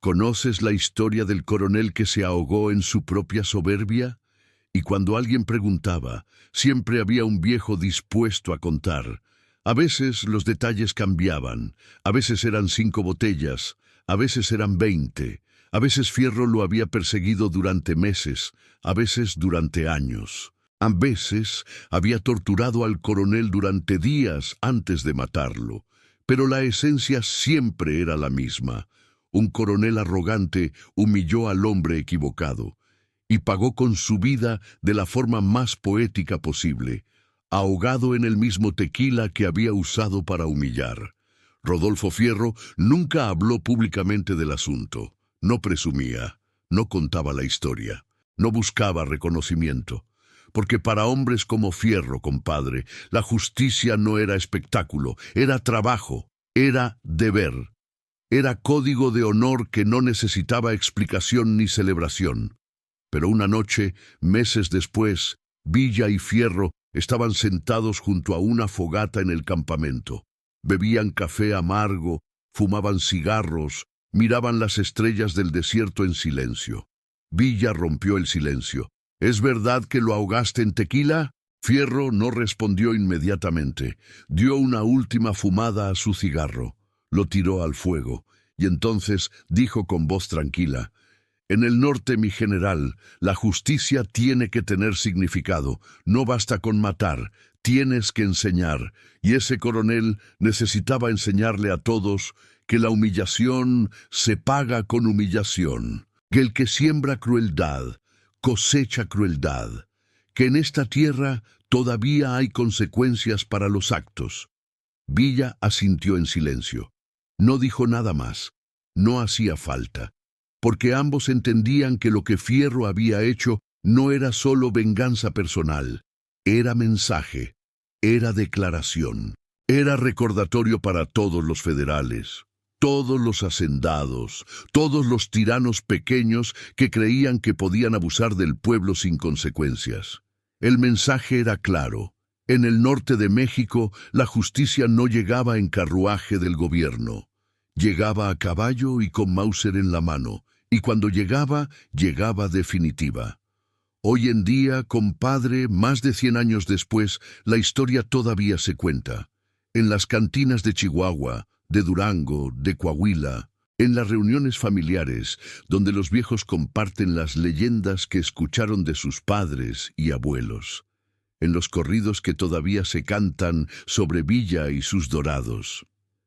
¿Conoces la historia del coronel que se ahogó en su propia soberbia? Y cuando alguien preguntaba, siempre había un viejo dispuesto a contar. A veces los detalles cambiaban, a veces eran 5 botellas, a veces eran 20, a veces Fierro lo había perseguido durante meses, a veces durante años. A veces había torturado al coronel durante días antes de matarlo, pero la esencia siempre era la misma. Un coronel arrogante humilló al hombre equivocado y pagó con su vida de la forma más poética posible, ahogado en el mismo tequila que había usado para humillar. Rodolfo Fierro nunca habló públicamente del asunto, no presumía, no contaba la historia, no buscaba reconocimiento, porque para hombres como Fierro, compadre, la justicia no era espectáculo, era trabajo, era deber. Era código de honor que no necesitaba explicación ni celebración. Pero una noche, meses después, Villa y Fierro estaban sentados junto a una fogata en el campamento. Bebían café amargo, fumaban cigarros, miraban las estrellas del desierto en silencio. Villa rompió el silencio. ¿Es verdad que lo ahogaste en tequila? Fierro no respondió inmediatamente. Dio una última fumada a su cigarro. Lo tiró al fuego, y entonces dijo con voz tranquila: «En el norte, mi general, la justicia tiene que tener significado. No basta con matar, tienes que enseñar». Y ese coronel necesitaba enseñarle a todos que la humillación se paga con humillación, que el que siembra crueldad, cosecha crueldad, que en esta tierra todavía hay consecuencias para los actos. Villa asintió en silencio. No dijo nada más. No hacía falta, porque ambos entendían que lo que Fierro había hecho no era solo venganza personal, era mensaje, era declaración, era recordatorio para todos los federales, todos los hacendados, todos los tiranos pequeños que creían que podían abusar del pueblo sin consecuencias. El mensaje era claro. En el norte de México, la justicia no llegaba en carruaje del gobierno. Llegaba a caballo y con Mauser en la mano, y cuando llegaba, llegaba definitiva. Hoy en día, compadre, más de 100 años después, la historia todavía se cuenta. En las cantinas de Chihuahua, de Durango, de Coahuila, En las reuniones familiares, donde los viejos comparten las leyendas que escucharon de sus padres y abuelos. En los corridos que todavía se cantan sobre Villa y sus dorados.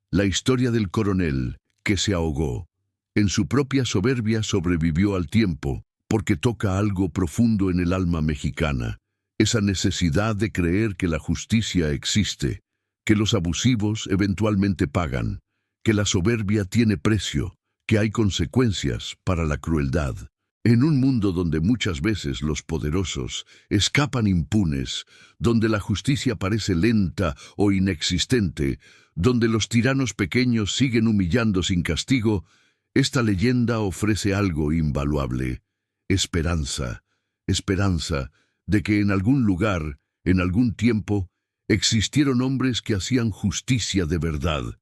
La historia del coronel, que se ahogó. En su propia soberbia sobrevivió al tiempo, porque toca algo profundo en el alma mexicana. Esa necesidad de creer que la justicia existe, que los abusivos eventualmente pagan, que la soberbia tiene precio, que hay consecuencias para la crueldad. En un mundo donde muchas veces los poderosos escapan impunes, donde la justicia parece lenta o inexistente, donde los tiranos pequeños siguen humillando sin castigo, esta leyenda ofrece algo invaluable: esperanza, esperanza de que en algún lugar, en algún tiempo, existieron hombres que hacían justicia de verdad,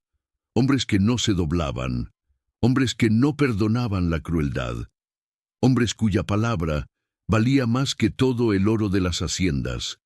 hombres que no se doblaban, hombres que no perdonaban la crueldad, hombres cuya palabra valía más que todo el oro de las haciendas,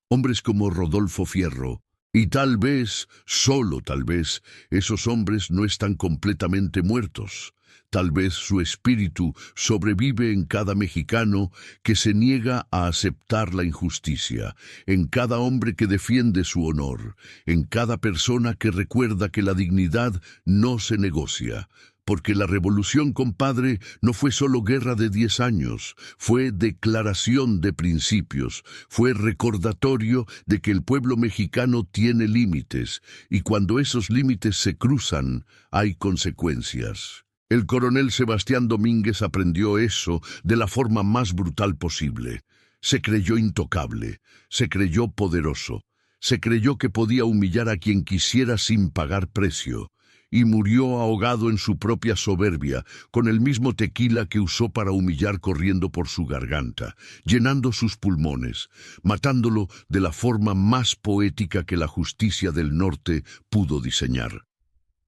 hombres como Rodolfo Fierro. Y tal vez, solo tal vez, esos hombres no están completamente muertos. Tal vez su espíritu sobrevive en cada mexicano que se niega a aceptar la injusticia, en cada hombre que defiende su honor, en cada persona que recuerda que la dignidad no se negocia. Porque la revolución, compadre, no fue solo guerra de 10 años, fue declaración de principios, fue recordatorio de que el pueblo mexicano tiene límites, y cuando esos límites se cruzan, hay consecuencias. El coronel Sebastián Domínguez aprendió eso de la forma más brutal posible. Se creyó intocable, se creyó poderoso, se creyó que podía humillar a quien quisiera sin pagar precio. Y murió ahogado en su propia soberbia, con el mismo tequila que usó para humillar corriendo por su garganta, llenando sus pulmones, matándolo de la forma más poética que la justicia del norte pudo diseñar.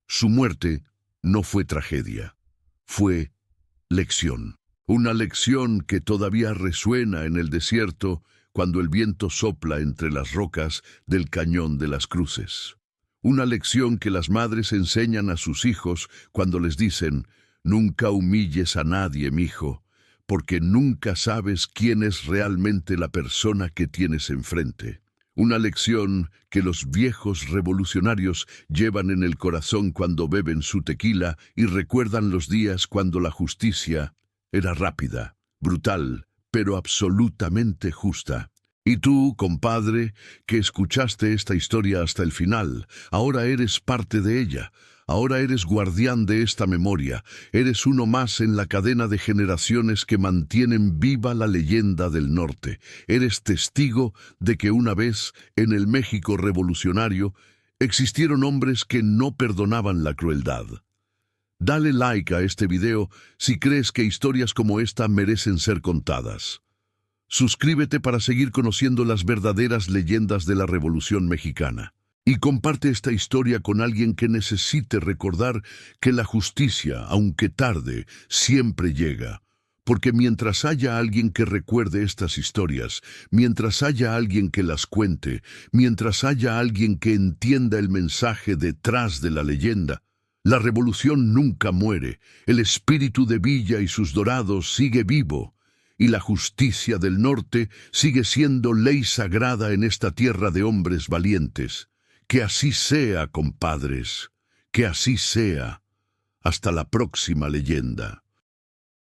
Su muerte no fue tragedia, fue lección. Una lección que todavía resuena en el desierto cuando el viento sopla entre las rocas del Cañón de las Cruces. Una lección que las madres enseñan a sus hijos cuando les dicen: nunca humilles a nadie, mijo, porque nunca sabes quién es realmente la persona que tienes enfrente. Una lección que los viejos revolucionarios llevan en el corazón cuando beben su tequila y recuerdan los días cuando la justicia era rápida, brutal, pero absolutamente justa. Y tú, compadre, que escuchaste esta historia hasta el final, ahora eres parte de ella, ahora eres guardián de esta memoria, eres uno más en la cadena de generaciones que mantienen viva la leyenda del norte, eres testigo de que una vez, en el México revolucionario, existieron hombres que no perdonaban la crueldad. Dale like a este video si crees que historias como esta merecen ser contadas. Suscríbete para seguir conociendo las verdaderas leyendas de la Revolución Mexicana. Y comparte esta historia con alguien que necesite recordar que la justicia, aunque tarde, siempre llega. Porque mientras haya alguien que recuerde estas historias, mientras haya alguien que las cuente, mientras haya alguien que entienda el mensaje detrás de la leyenda, la revolución nunca muere, el espíritu de Villa y sus dorados sigue vivo. Y la justicia del norte sigue siendo ley sagrada en esta tierra de hombres valientes. Que así sea, compadres, que así sea. Hasta la próxima leyenda.